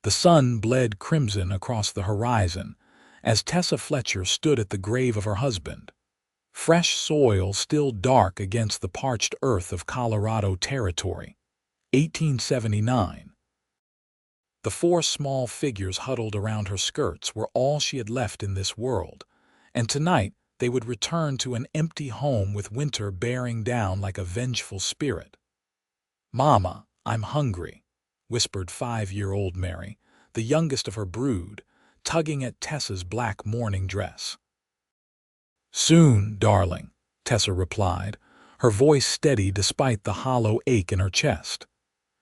The sun bled crimson across the horizon as Tessa Fletcher stood at the grave of her husband. Fresh soil still dark against the parched earth of Colorado Territory. 1879. The four small figures huddled around her skirts were all she had left in this world, and tonight they would return to an empty home with winter bearing down like a vengeful spirit. "Mama, I'm hungry," whispered 5-year-old Mary, the youngest of her brood, tugging at Tessa's black mourning dress. "Soon, darling," Tessa replied, her voice steady despite the hollow ache in her chest.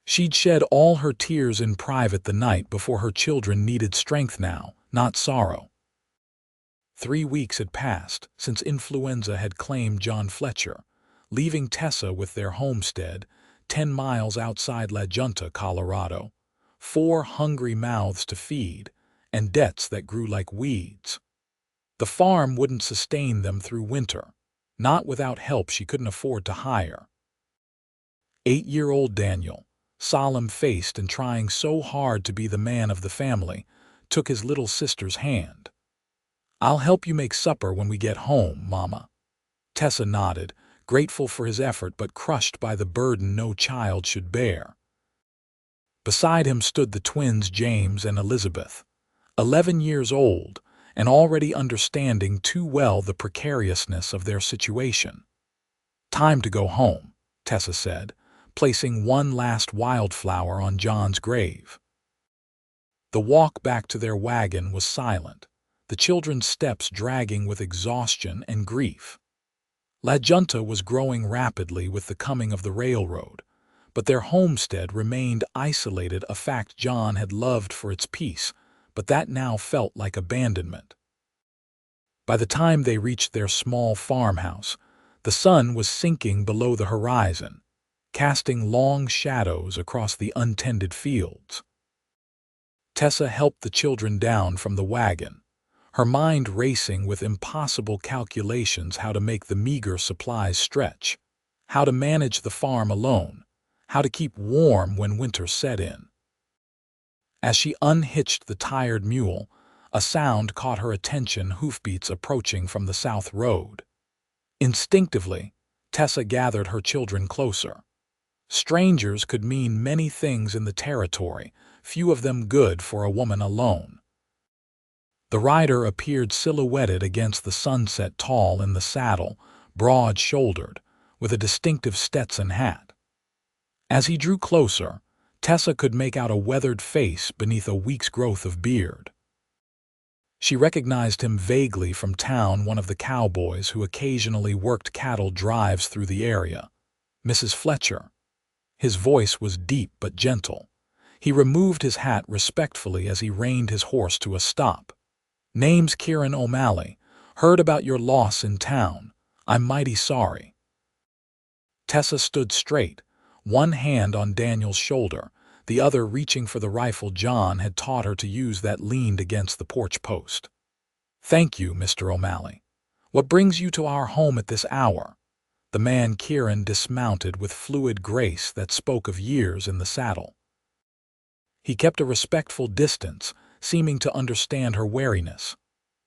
She'd shed all her tears in private the night before her children needed strength now, not sorrow. 3 weeks had passed since influenza had claimed John Fletcher, leaving Tessa with their homestead, 10 miles outside La Junta, Colorado, 4 hungry mouths to feed, and debts that grew like weeds. The farm wouldn't sustain them through winter, not without help she couldn't afford to hire. 8-year-old Daniel, solemn-faced and trying so hard to be the man of the family, took his little sister's hand. "I'll help you make supper when we get home, Mama." Tessa nodded, grateful for his effort but crushed by the burden no child should bear. Beside him stood the twins James and Elizabeth, 11 years old, and already understanding too well the precariousness of their situation. "Time to go home," Tessa said, placing one last wildflower on John's grave. The walk back to their wagon was silent, the children's steps dragging with exhaustion and grief. La Junta was growing rapidly with the coming of the railroad, but their homestead remained isolated, a fact John had loved for its peace, but that now felt like abandonment. By the time they reached their small farmhouse, the sun was sinking below the horizon, casting long shadows across the untended fields. Tessa helped the children down from the wagon, her mind racing with impossible calculations how to make the meager supplies stretch, how to manage the farm alone, how to keep warm when winter set in. As she unhitched the tired mule, a sound caught her attention, hoofbeats approaching from the south road. Instinctively, Tessa gathered her children closer. Strangers could mean many things in the territory, few of them good for a woman alone. The rider appeared silhouetted against the sunset, tall in the saddle, broad-shouldered, with a distinctive Stetson hat. As he drew closer, Tessa could make out a weathered face beneath a week's growth of beard. She recognized him vaguely from town, one of the cowboys who occasionally worked cattle drives through the area. "Mrs. Fletcher." His voice was deep but gentle. He removed his hat respectfully as he reined his horse to a stop. "Name's Kieran O'Malley. Heard about your loss in town. I'm mighty sorry." Tessa stood straight, one hand on Daniel's shoulder, the other reaching for the rifle John had taught her to use that leaned against the porch post. "Thank you, Mr. O'Malley. What brings you to our home at this hour?" The man Kieran dismounted with fluid grace that spoke of years in the saddle. He kept a respectful distance, seeming to understand her wariness.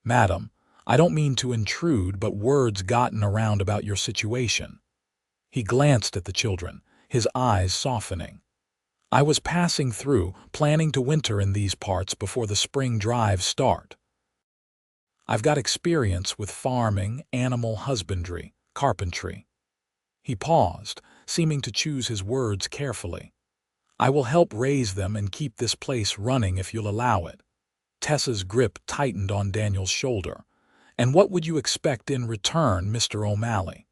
"Madam, I don't mean to intrude, but word's gotten around about your situation." He glanced at the children, his eyes softening. "I was passing through, planning to winter in these parts before the spring drives start. I've got experience with farming, animal husbandry, carpentry." He paused, seeming to choose his words carefully. "I will help raise them and keep this place running if you'll allow it." Tessa's grip tightened on Daniel's shoulder. "And what would you expect in return, Mr. O'Malley?"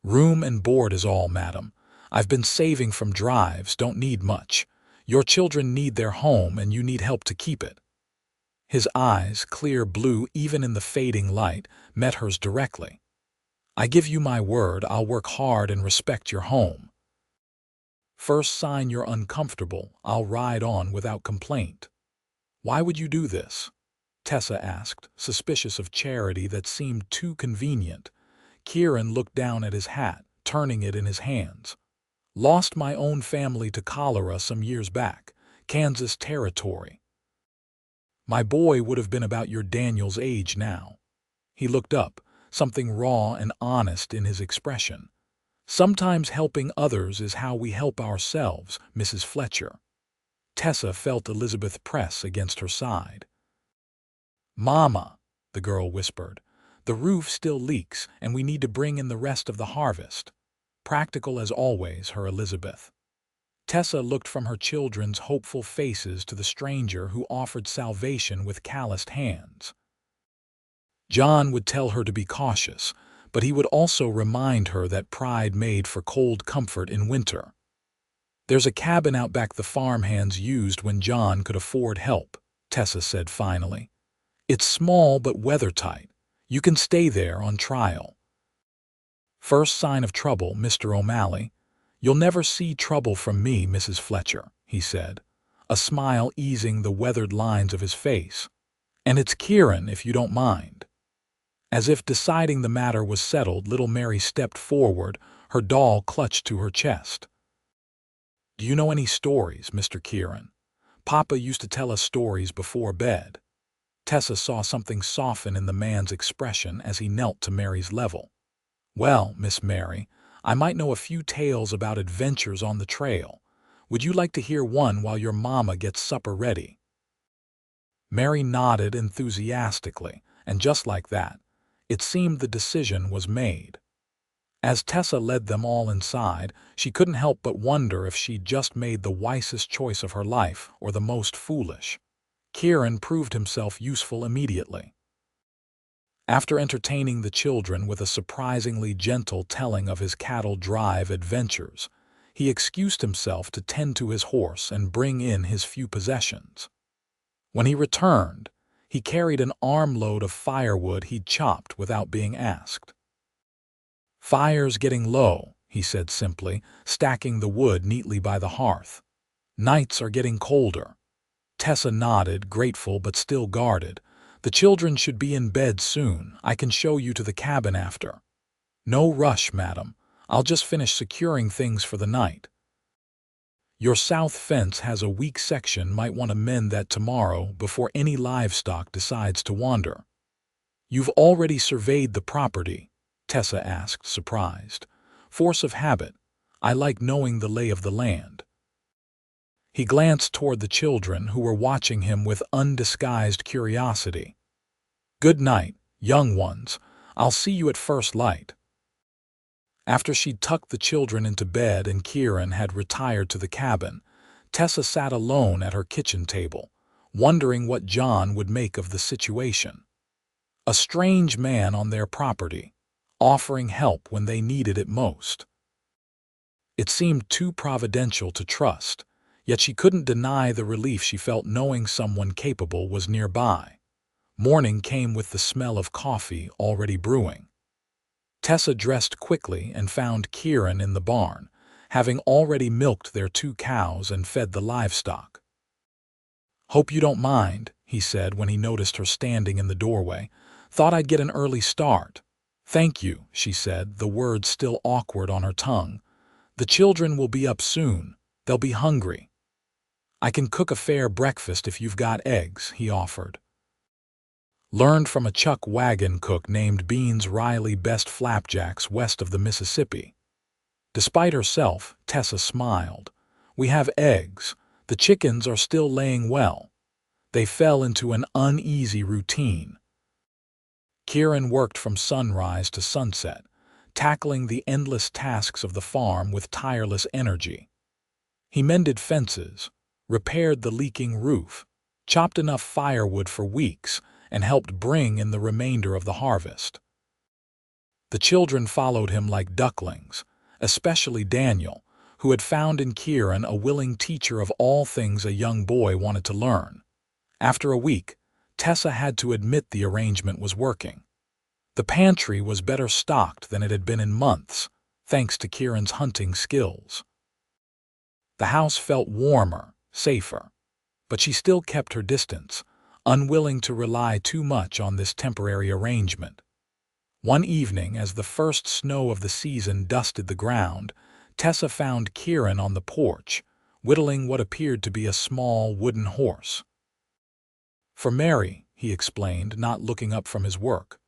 "Room and board is all, madam. I've been saving from drives, don't need much. Your children need their home and you need help to keep it." His eyes, clear blue even in the fading light, met hers directly. "I give you my word I'll work hard and respect your home. First sign you're uncomfortable, I'll ride on without complaint." "Why would you do this?" Tessa asked, suspicious of charity that seemed too convenient. Kieran looked down at his hat, turning it in his hands. "Lost my own family to cholera some years back. Kansas territory. My boy would have been about your Daniel's age now. He looked up, something raw and honest in his expression. Sometimes helping others is how we help ourselves, Mrs. Fletcher. Tessa felt Elizabeth press against her side. Mama, the girl whispered, the roof still leaks and we need to bring in the rest of the harvest. Practical as always, her Elizabeth. Tessa looked from her children's hopeful faces to the stranger who offered salvation with calloused hands. John would tell her to be cautious, but he would also remind her that pride made for cold comfort in winter. There's a cabin out back the farmhands used when John could afford help, Tessa said finally. It's small but weathertight. You can stay there on trial. First sign of trouble, Mr. O'Malley. You'll never see trouble from me, Mrs. Fletcher, he said, a smile easing the weathered lines of his face. And it's Kieran, if you don't mind. As if deciding the matter was settled, little Mary stepped forward, her doll clutched to her chest. Do you know any stories, Mr. Kieran? Papa used to tell us stories before bed. Tessa saw something soften in the man's expression as he knelt to Mary's level. Well, Miss Mary, I might know a few tales about adventures on the trail. Would you like to hear one while your mama gets supper ready? Mary nodded enthusiastically, and just like that, it seemed the decision was made. As Tessa led them all inside, she couldn't help but wonder if she'd just made the wisest choice of her life or the most foolish. Kieran proved himself useful immediately. After entertaining the children with a surprisingly gentle telling of his cattle drive adventures, he excused himself to tend to his horse and bring in his few possessions. When he returned, he carried an armload of firewood he'd chopped without being asked. Fire's getting low, he said simply, stacking the wood neatly by the hearth. Nights are getting colder. Tessa nodded, grateful but still guarded. The children should be in bed soon. I can show you to the cabin after. No rush, madam. I'll just finish securing things for the night. Your south fence has a weak section. Might want to mend that tomorrow before any livestock decides to wander. You've already surveyed the property? Tessa asked, surprised. Force of habit. I like knowing the lay of the land. He glanced toward the children who were watching him with undisguised curiosity. Good night, young ones. I'll see you at first light. After she'd tucked the children into bed and Kieran had retired to the cabin, Tessa sat alone at her kitchen table, wondering what John would make of the situation. A strange man on their property, offering help when they needed it most. It seemed too providential to trust, yet she couldn't deny the relief she felt knowing someone capable was nearby. Morning came with the smell of coffee already brewing. Tessa dressed quickly and found Kieran in the barn, having already milked their 2 cows and fed the livestock. Hope you don't mind, he said when he noticed her standing in the doorway. Thought I'd get an early start. Thank you, she said, the words still awkward on her tongue. The children will be up soon. They'll be hungry. I can cook a fair breakfast if you've got eggs, he offered. Learned from a chuck wagon cook named Beans Riley best flapjacks west of the Mississippi. Despite herself, Tessa smiled. We have eggs. The chickens are still laying well. They fell into an uneasy routine. Kieran worked from sunrise to sunset, tackling the endless tasks of the farm with tireless energy. He mended fences, repaired the leaking roof, chopped enough firewood for weeks, and helped bring in the remainder of the harvest. The children followed him like ducklings, especially Daniel, who had found in Kieran a willing teacher of all things a young boy wanted to learn. After a week, Tessa had to admit the arrangement was working. The pantry was better stocked than it had been in months, thanks to Kieran's hunting skills. The house felt warmer, safer, but she still kept her distance, unwilling to rely too much on this temporary arrangement. One evening, as the first snow of the season dusted the ground, Tessa found Kieran on the porch, whittling what appeared to be a small wooden horse. "For Mary," he explained, not looking up from his work.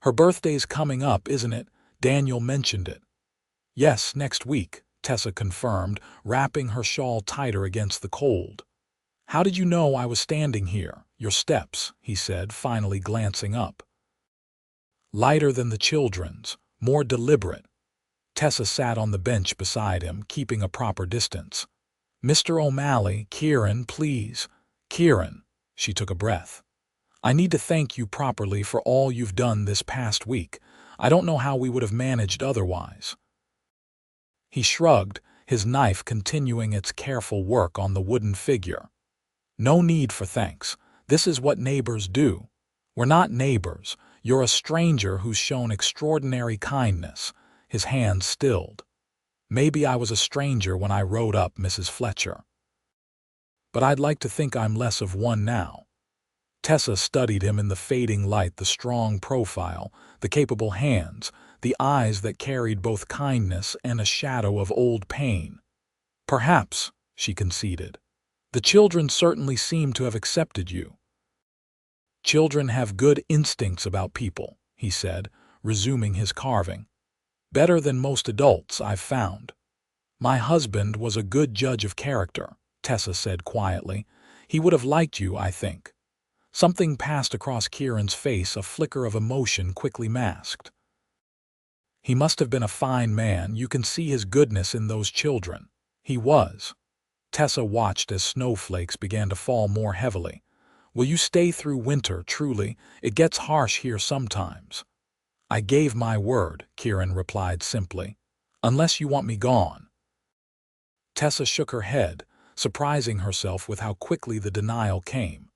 "Her birthday's coming up, isn't it? Daniel mentioned it." "Yes, next week," Tessa confirmed, wrapping her shawl tighter against the cold. "How did you know I was standing here?" "Your steps," he said, finally glancing up. Lighter than the children's, more deliberate. Tessa sat on the bench beside him, keeping a proper distance. "Mr. O'Malley, Kieran, please." "Kieran," she took a breath. "I need to thank you properly for all you've done this past week. I don't know how we would have managed otherwise." He shrugged, his knife continuing its careful work on the wooden figure. "No need for thanks. This is what neighbors do." "We're not neighbors. You're a stranger who's shown extraordinary kindness." His hand stilled. "Maybe I was a stranger when I rode up, Mrs. Fletcher. But I'd like to think I'm less of one now." Tessa studied him in the fading light, the strong profile, the capable hands, the eyes that carried both kindness and a shadow of old pain. "Perhaps," she conceded. "The children certainly seem to have accepted you." "Children have good instincts about people," he said, resuming his carving. "Better than most adults, I've found." "My husband was a good judge of character," Tessa said quietly. "He would have liked you, I think." Something passed across Kieran's face, a flicker of emotion quickly masked. "He must have been a fine man. You can see his goodness in those children." "He was." Tessa watched as snowflakes began to fall more heavily. "Will you stay through winter, truly? It gets harsh here sometimes." "I gave my word," Kieran replied simply. "Unless you want me gone." Tessa shook her head, surprising herself with how quickly the denial came.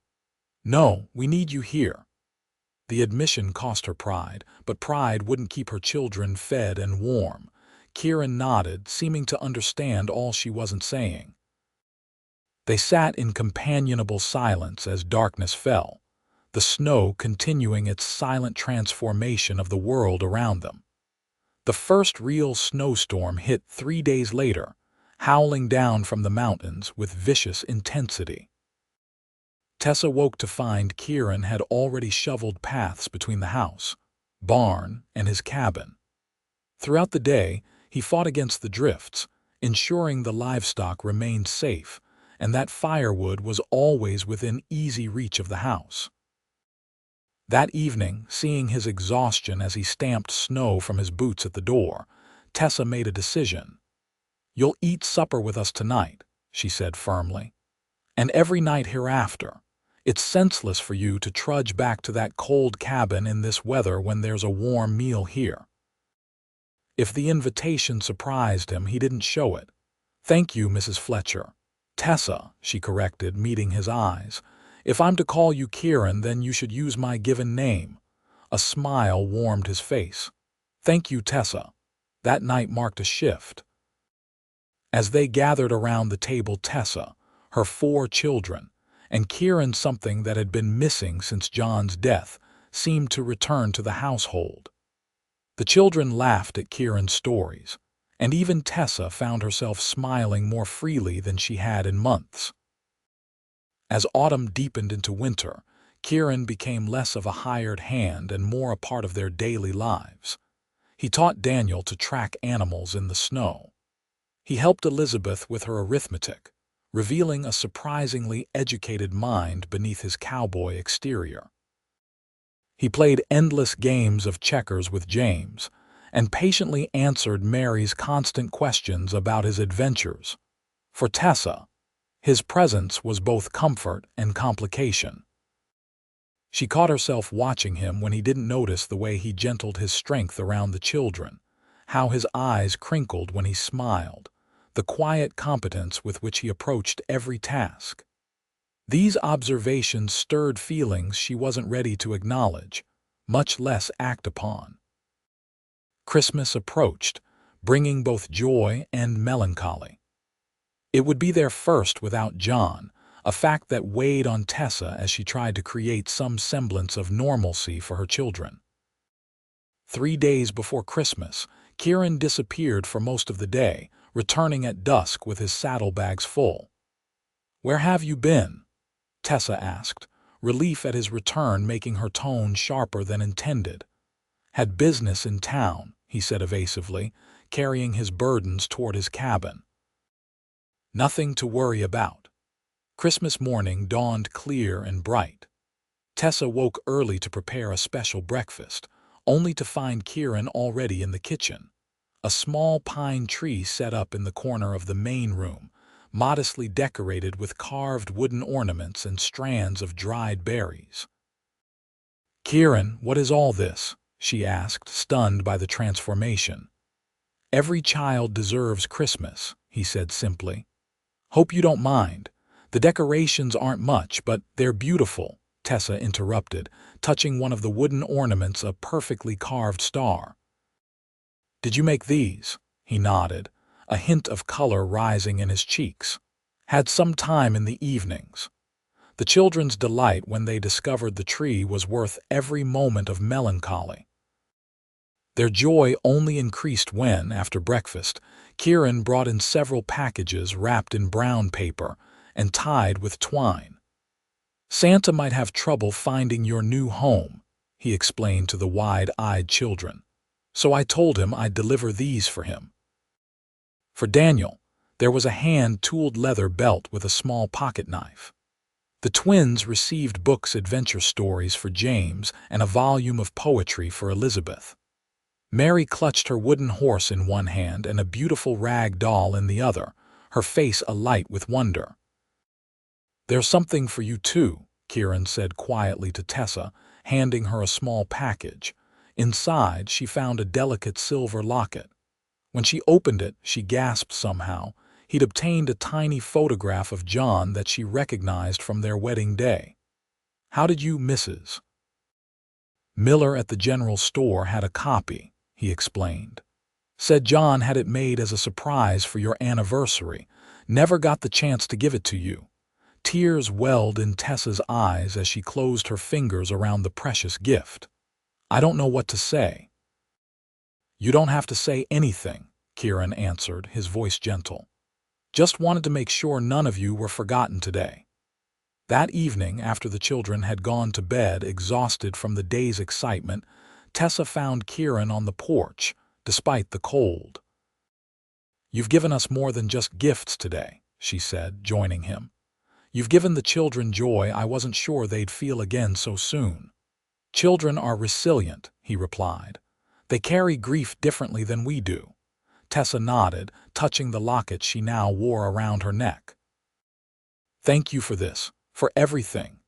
"No, we need you here." The admission cost her pride, but pride wouldn't keep her children fed and warm. Kieran nodded, seeming to understand all she wasn't saying. They sat in companionable silence as darkness fell, the snow continuing its silent transformation of the world around them. The first real snowstorm hit 3 days later, howling down from the mountains with vicious intensity. Tessa woke to find Kieran had already shoveled paths between the house, barn, and his cabin. Throughout the day, he fought against the drifts, ensuring the livestock remained safe, and that firewood was always within easy reach of the house. That evening, seeing his exhaustion as he stamped snow from his boots at the door, Tessa made a decision. "You'll eat supper with us tonight," she said firmly. "And every night hereafter. It's senseless for you to trudge back to that cold cabin in this weather when there's a warm meal here." If the invitation surprised him, he didn't show it. "Thank you, Mrs. Fletcher." "Tessa," she corrected, meeting his eyes. "If I'm to call you Kieran, then you should use my given name." A smile warmed his face. "Thank you, Tessa." That night marked a shift. As they gathered around the table, Tessa, her 4 children, and Kieran, something that had been missing since John's death, seemed to return to the household. The children laughed at Kieran's stories, and even Tessa found herself smiling more freely than she had in months. As autumn deepened into winter, Kieran became less of a hired hand and more a part of their daily lives. He taught Daniel to track animals in the snow. He helped Elizabeth with her arithmetic, revealing a surprisingly educated mind beneath his cowboy exterior. He played endless games of checkers with James, and patiently answered Mary's constant questions about his adventures. For Tessa, his presence was both comfort and complication. She caught herself watching him when he didn't notice the way he gentled his strength around the children, how his eyes crinkled when he smiled, the quiet competence with which he approached every task. These observations stirred feelings she wasn't ready to acknowledge, much less act upon. Christmas approached, bringing both joy and melancholy. It would be their first without John, a fact that weighed on Tessa as she tried to create some semblance of normalcy for her children. 3 days before Christmas, Kieran disappeared for most of the day, returning at dusk with his saddlebags full. "Where have you been?" Tessa asked, relief at his return making her tone sharper than intended. "Had business in town," he said evasively, carrying his burdens toward his cabin. Nothing to worry about. Christmas morning dawned clear and bright. Tessa woke early to prepare a special breakfast, only to find Kieran already in the kitchen. A small pine tree set up in the corner of the main room, modestly decorated with carved wooden ornaments and strands of dried berries. "Kieran, what is all this?" she asked, stunned by the transformation. "Every child deserves Christmas," he said simply. "Hope you don't mind. The decorations aren't much, but they're beautiful," Tessa interrupted, touching one of the wooden ornaments, a perfectly carved star. "Did you make these?" He nodded, a hint of color rising in his cheeks. "Had some time in the evenings." The children's delight when they discovered the tree was worth every moment of melancholy. Their joy only increased when, after breakfast, Kieran brought in several packages wrapped in brown paper and tied with twine. "Santa might have trouble finding your new home," he explained to the wide-eyed children. "So I told him I'd deliver these for him." For Daniel, there was a hand-tooled leather belt with a small pocket knife. The twins received books, adventure stories for James and a volume of poetry for Elizabeth. Mary clutched her wooden horse in one hand and a beautiful rag doll in the other, her face alight with wonder. "There's something for you too," Kieran said quietly to Tessa, handing her a small package. Inside, she found a delicate silver locket. When she opened it, she gasped somehow. He'd obtained a tiny photograph of John that she recognized from their wedding day. "How did you, Mrs. Miller at the general store had a copy," he explained. "Said John had it made as a surprise for your anniversary. Never got the chance to give it to you." Tears welled in Tessa's eyes as she closed her fingers around the precious gift. "I don't know what to say." "You don't have to say anything," Kieran answered, his voice gentle. "Just wanted to make sure none of you were forgotten today." That evening, after the children had gone to bed exhausted from the day's excitement, Tessa found Kieran on the porch, despite the cold. "You've given us more than just gifts today," she said, joining him. "You've given the children joy I wasn't sure they'd feel again so soon." "Children are resilient," he replied. "They carry grief differently than we do." Tessa nodded, touching the locket she now wore around her neck. "Thank you for this, for everything."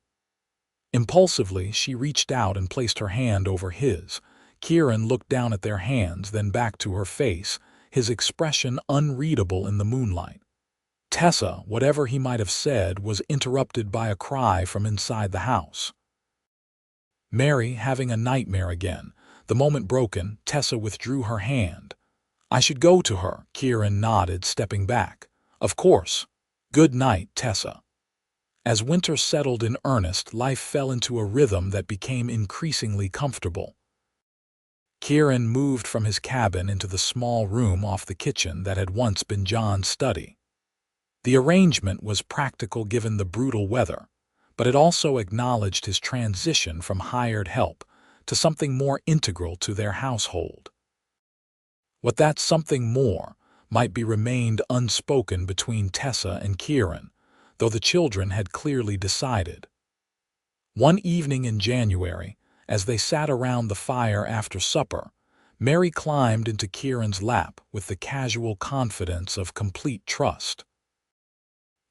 Impulsively, she reached out and placed her hand over his. Kieran looked down at their hands, then back to her face, his expression unreadable in the moonlight. Tessa, whatever he might have said, was interrupted by a cry from inside the house. Mary having a nightmare again. The moment broken, Tessa withdrew her hand. "I should go to her," Kieran nodded, stepping back. "Of course. Good night, Tessa." As winter settled in earnest, life fell into a rhythm that became increasingly comfortable. Kieran moved from his cabin into the small room off the kitchen that had once been John's study. The arrangement was practical given the brutal weather, but it also acknowledged his transition from hired help to something more integral to their household. What that something more might be remained unspoken between Tessa and Kieran, though the children had clearly decided. One evening in January, as they sat around the fire after supper, Mary climbed into Kieran's lap with the casual confidence of complete trust.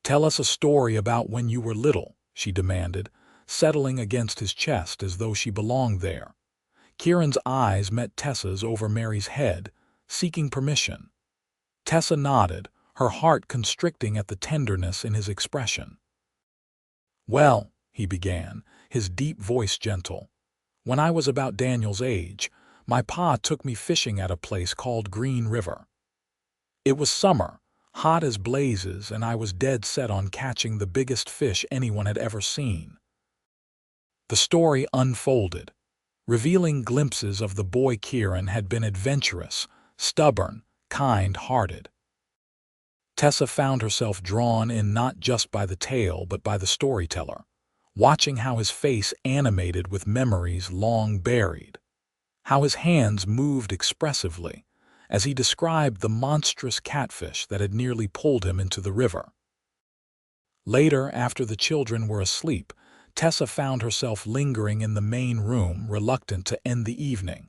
"Tell us a story about when you were little," she demanded, settling against his chest as though she belonged there. Kieran's eyes met Tessa's over Mary's head, seeking permission. Tessa nodded, her heart constricting at the tenderness in his expression. "Well," he began, his deep voice gentle, "when I was about Daniel's age, my pa took me fishing at a place called Green River. It was summer, hot as blazes, and I was dead set on catching the biggest fish anyone had ever seen." The story unfolded, revealing glimpses of the boy Kieran had been adventurous, stubborn, kind-hearted. Tessa found herself drawn in not just by the tale but by the storyteller, watching how his face animated with memories long buried, how his hands moved expressively as he described the monstrous catfish that had nearly pulled him into the river. Later, after the children were asleep, Tessa found herself lingering in the main room, reluctant to end the evening.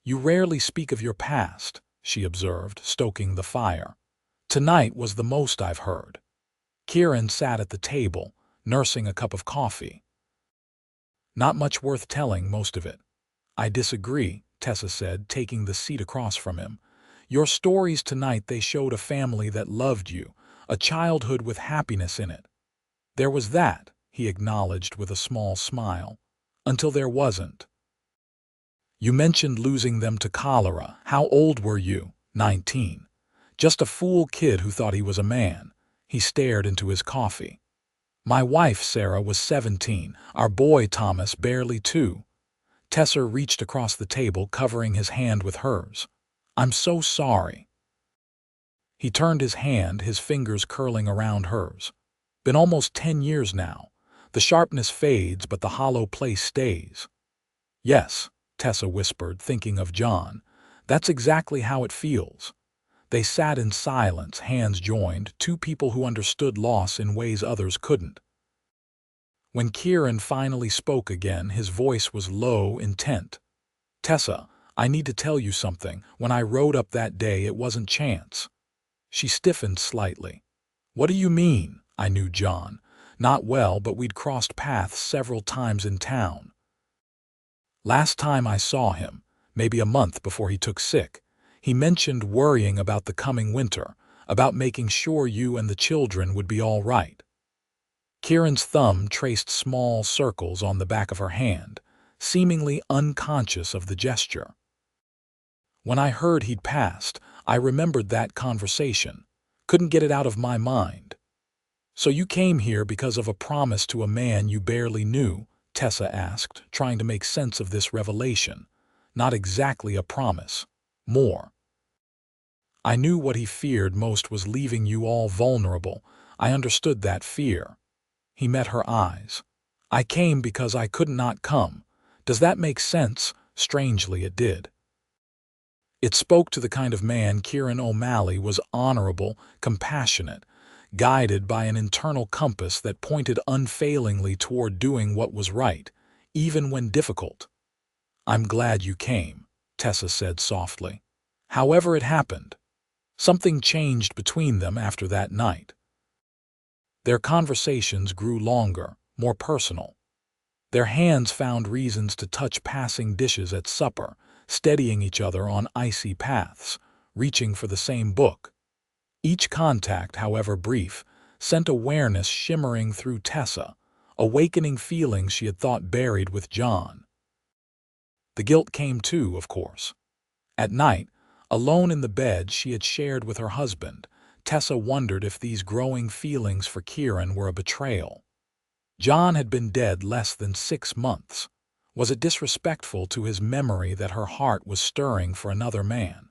"You rarely speak of your past," she observed, stoking the fire. "Tonight was the most I've heard." Kieran sat at the table, nursing a cup of coffee. "Not much worth telling, most of it." "I disagree," Tessa said, taking the seat across from him. "Your stories tonight, they showed a family that loved you, a childhood with happiness in it." "There was that," he acknowledged with a small smile, "until there wasn't. You mentioned losing them to cholera. How old were you?" 19. "Just a fool kid who thought he was a man." He stared into his coffee. "My wife, Sarah, was 17. Our boy, Thomas, barely 2. Tessa reached across the table, covering his hand with hers. "I'm so sorry." He turned his hand, his fingers curling around hers. "Been almost 10 years now. The sharpness fades, but the hollow place stays." "Yes," Tessa whispered, thinking of John. "That's exactly how it feels." They sat in silence, hands joined, two people who understood loss in ways others couldn't. When Kieran finally spoke again, his voice was low, intent. "Tessa, I need to tell you something. When I rode up that day, it wasn't chance." She stiffened slightly. "What do you mean?" "I knew John. Not well, but we'd crossed paths several times in town. Last time I saw him, maybe a month before he took sick, he mentioned worrying about the coming winter, about making sure you and the children would be all right." Kieran's thumb traced small circles on the back of her hand, seemingly unconscious of the gesture. "When I heard he'd passed, I remembered that conversation. Couldn't get it out of my mind." "So you came here because of a promise to a man you barely knew?" Tessa asked, trying to make sense of this revelation. "Not exactly a promise. More. I knew what he feared most was leaving you all vulnerable. I understood that fear." He met her eyes. "I came because I could not come. Does that make sense?" Strangely, it did. It spoke to the kind of man Kieran O'Malley was: honorable, compassionate, guided by an internal compass that pointed unfailingly toward doing what was right, even when difficult. "I'm glad you came," Tessa said softly. "However it happened." Something changed between them after that night. Their conversations grew longer, more personal. Their hands found reasons to touch passing dishes at supper, steadying each other on icy paths, reaching for the same book. Each contact, however brief, sent awareness shimmering through Tessa, awakening feelings she had thought buried with John. The guilt came too, of course. At night, alone in the bed she had shared with her husband, Tessa wondered if these growing feelings for Kieran were a betrayal. John had been dead less than 6 months. Was it disrespectful to his memory that her heart was stirring for another man?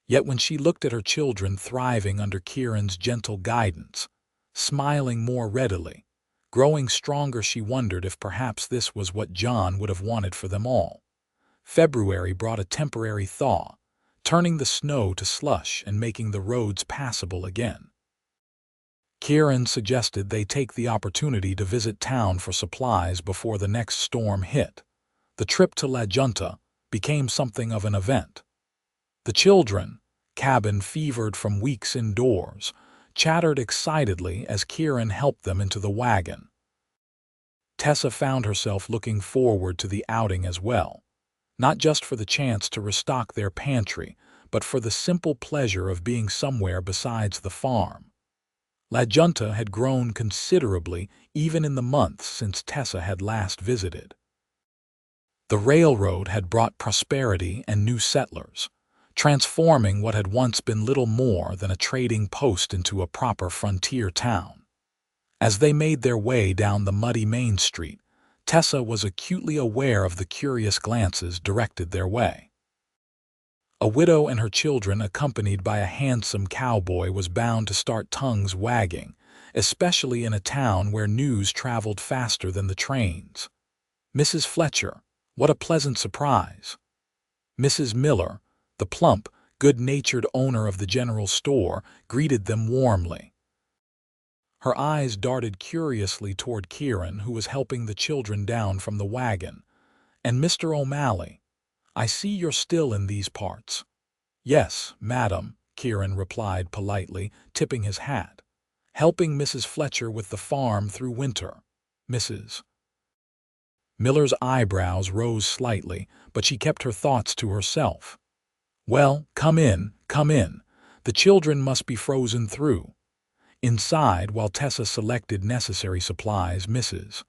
Yet when she looked at her children thriving under Kieran's gentle guidance, smiling more readily, growing stronger, she wondered if perhaps this was what John would have wanted for them all. February brought a temporary thaw, turning the snow to slush and making the roads passable again. Kieran suggested they take the opportunity to visit town for supplies before the next storm hit. The trip to La Junta became something of an event. The children, cabin fevered from weeks indoors, chattered excitedly as Kieran helped them into the wagon. Tessa found herself looking forward to the outing as well, not just for the chance to restock their pantry, but for the simple pleasure of being somewhere besides the farm. La Junta had grown considerably even in the months since Tessa had last visited. The railroad had brought prosperity and new settlers, transforming what had once been little more than a trading post into a proper frontier town. As they made their way down the muddy main street, Tessa was acutely aware of the curious glances directed their way. A widow and her children, accompanied by a handsome cowboy, was bound to start tongues wagging, especially in a town where news traveled faster than the trains. Mrs. Fletcher, what a pleasant surprise. Mrs. Miller, the plump, good-natured owner of the general store, greeted them warmly. Her eyes darted curiously toward Kieran, who was helping the children down from the wagon. "And Mr. O'Malley, I see you're still in these parts." "Yes, madam," Kieran replied politely, tipping his hat. "Helping Mrs. Fletcher with the farm through winter." Mrs. Miller's eyebrows rose slightly, but she kept her thoughts to herself. "Well, come in, come in. The children must be frozen through." Inside, while Tessa selected necessary supplies, Mrs.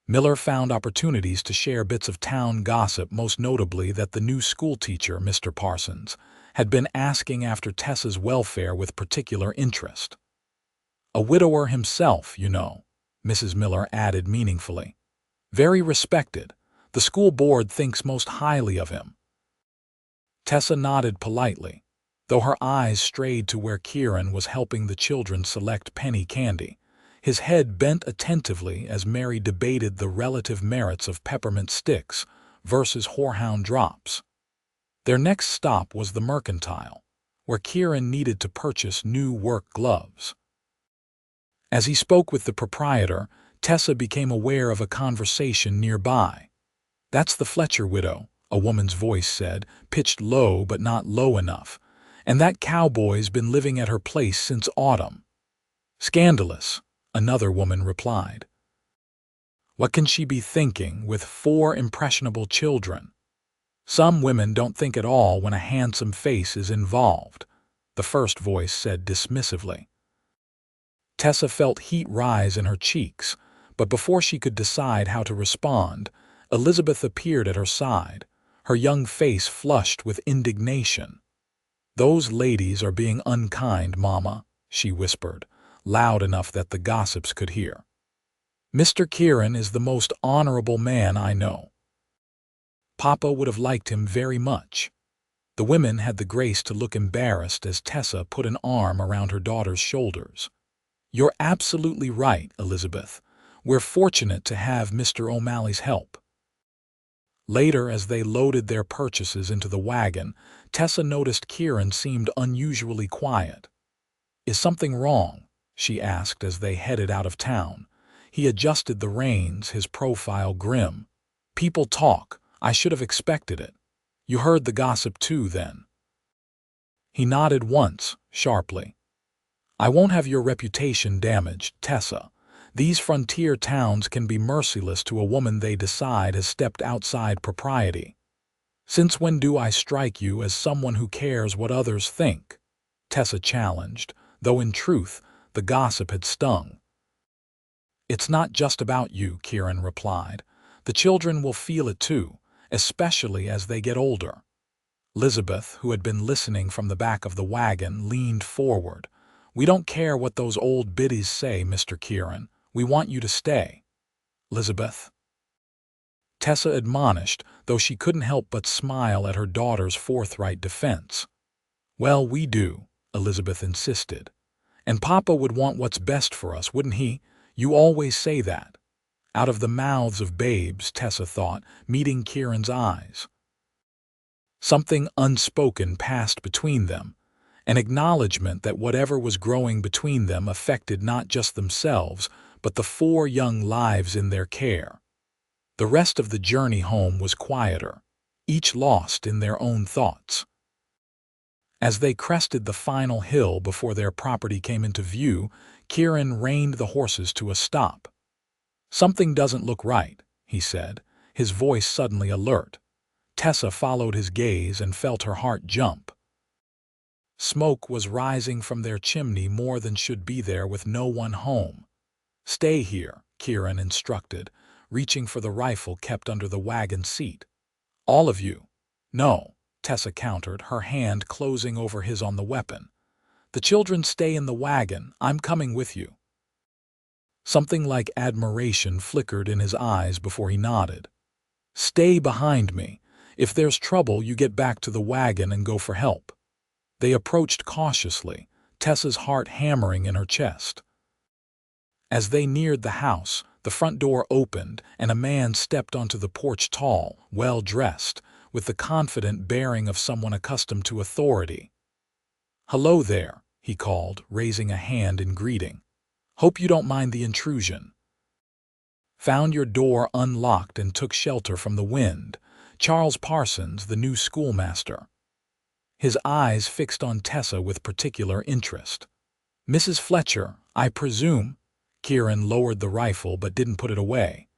Miller found opportunities to share bits of town gossip, most notably that the new schoolteacher, Mr. Parsons, had been asking after Tessa's welfare with particular interest. "A widower himself, you know," Mrs. Miller added meaningfully. "Very respected. The school board thinks most highly of him." Tessa nodded politely, though her eyes strayed to where Kieran was helping the children select penny candy, his head bent attentively as Mary debated the relative merits of peppermint sticks versus horehound drops. Their next stop was the mercantile, where Kieran needed to purchase new work gloves. As he spoke with the proprietor, Tessa became aware of a conversation nearby. "That's the Fletcher widow," a woman's voice said, pitched low but not low enough. "And that cowboy's been living at her place since autumn." "Scandalous," another woman replied. "What can she be thinking with 4 impressionable children?" "Some women don't think at all when a handsome face is involved," the first voice said dismissively. Tessa felt heat rise in her cheeks, but before she could decide how to respond, Elizabeth appeared at her side, her young face flushed with indignation. "Those ladies are being unkind, Mama," she whispered, loud enough that the gossips could hear. "Mr. Kieran is the most honorable man I know. Papa would have liked him very much." The women had the grace to look embarrassed as Tessa put an arm around her daughter's shoulders. "You're absolutely right, Elizabeth. We're fortunate to have Mr. O'Malley's help." Later, as they loaded their purchases into the wagon, Tessa noticed Kieran seemed unusually quiet. "Is something wrong?" she asked as they headed out of town. He adjusted the reins, his profile grim. "People talk. I should have expected it. You heard the gossip too, then?" He nodded once, sharply. "I won't have your reputation damaged, Tessa. These frontier towns can be merciless to a woman they decide has stepped outside propriety." "Since when do I strike you as someone who cares what others think?" Tessa challenged, though in truth, the gossip had stung. "It's not just about you," Kieran replied. "The children will feel it too, especially as they get older." Elizabeth, who had been listening from the back of the wagon, leaned forward. "We don't care what those old biddies say, Mr. Kieran. We want you to stay." "Elizabeth," Tessa admonished, though she couldn't help but smile at her daughter's forthright defense. "Well, we do," Elizabeth insisted. "And Papa would want what's best for us, wouldn't he? You always say that." Out of the mouths of babes, Tessa thought, meeting Kieran's eyes. Something unspoken passed between them, an acknowledgement that whatever was growing between them affected not just themselves, but the 4 young lives in their care. The rest of the journey home was quieter, each lost in their own thoughts. As they crested the final hill before their property came into view, Kieran reined the horses to a stop. "Something doesn't look right," he said, his voice suddenly alert. Tessa followed his gaze and felt her heart jump. Smoke was rising from their chimney more than should be there with no one home. "Stay here," Kieran instructed, reaching for the rifle kept under the wagon seat. "All of you." "No," Tessa countered, her hand closing over his on the weapon. "The children stay in the wagon. I'm coming with you." Something like admiration flickered in his eyes before he nodded. "Stay behind me. If there's trouble, you get back to the wagon and go for help." They approached cautiously, Tessa's heart hammering in her chest. As they neared the house, the front door opened and a man stepped onto the porch, tall, well-dressed, with the confident bearing of someone accustomed to authority. "Hello there," he called, raising a hand in greeting. "Hope you don't mind the intrusion. Found your door unlocked and took shelter from the wind. Charles Parsons, the new schoolmaster." His eyes fixed on Tessa with particular interest. "Mrs. Fletcher, I presume?" Kieran lowered the rifle but didn't put it away.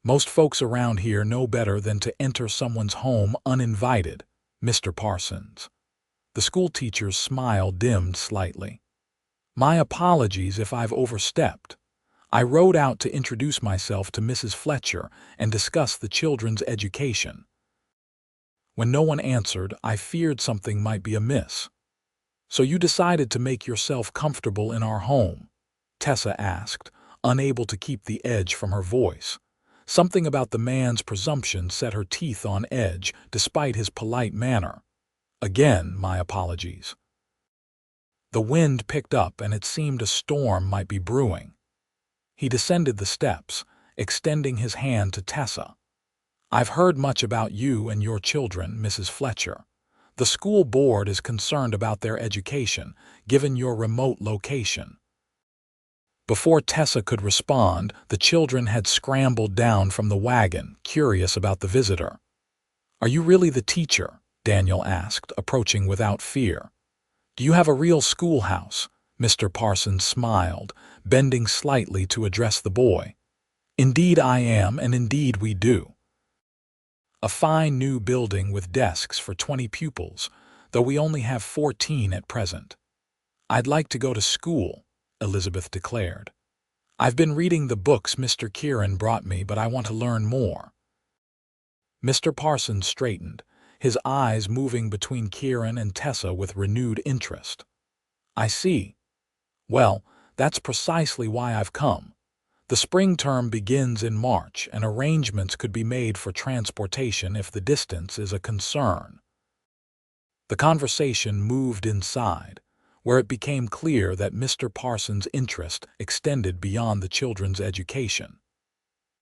"Most folks around here know better than to enter someone's home uninvited, Mr. Parsons." The schoolteacher's smile dimmed slightly. "My apologies if I've overstepped. I rode out to introduce myself to Mrs. Fletcher and discuss the children's education." When no one answered, I feared something might be amiss. "So you decided to make yourself comfortable in our home?" Tessa asked, unable to keep the edge from her voice. Something about the man's presumption set her teeth on edge, despite his polite manner. "Again, my apologies." The wind picked up and it seemed a storm might be brewing. He descended the steps, extending his hand to Tessa. "I've heard much about you and your children, Mrs. Fletcher. The school board is concerned about their education, given your remote location." Before Tessa could respond, the children had scrambled down from the wagon, curious about the visitor. "Are you really the teacher?" Daniel asked, approaching without fear. "Do you have a real schoolhouse?" Mr. Parsons smiled, bending slightly to address the boy. "Indeed I am, and indeed we do. A fine new building with desks for 20 pupils, though we only have 14 at present." "I'd like to go to school," Elizabeth declared. "I've been reading the books Mr. Kieran brought me, but I want to learn more." Mr. Parsons straightened, his eyes moving between Kieran and Tessa with renewed interest. "I see. Well, that's precisely why I've come. The spring term begins in March, and arrangements could be made for transportation if the distance is a concern." The conversation moved inside, where it became clear that Mr. Parsons' interest extended beyond the children's education.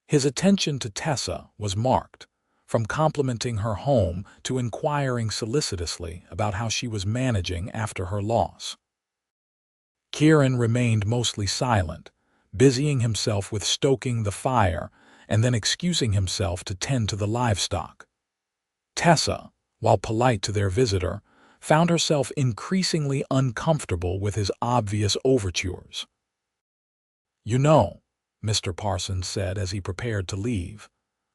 His attention to Tessa was marked, from complimenting her home to inquiring solicitously about how she was managing after her loss. Kieran remained mostly silent, busying himself with stoking the fire and then excusing himself to tend to the livestock. Tessa, while polite to their visitor, found herself increasingly uncomfortable with his obvious overtures. "You know," Mr. Parsons said as he prepared to leave,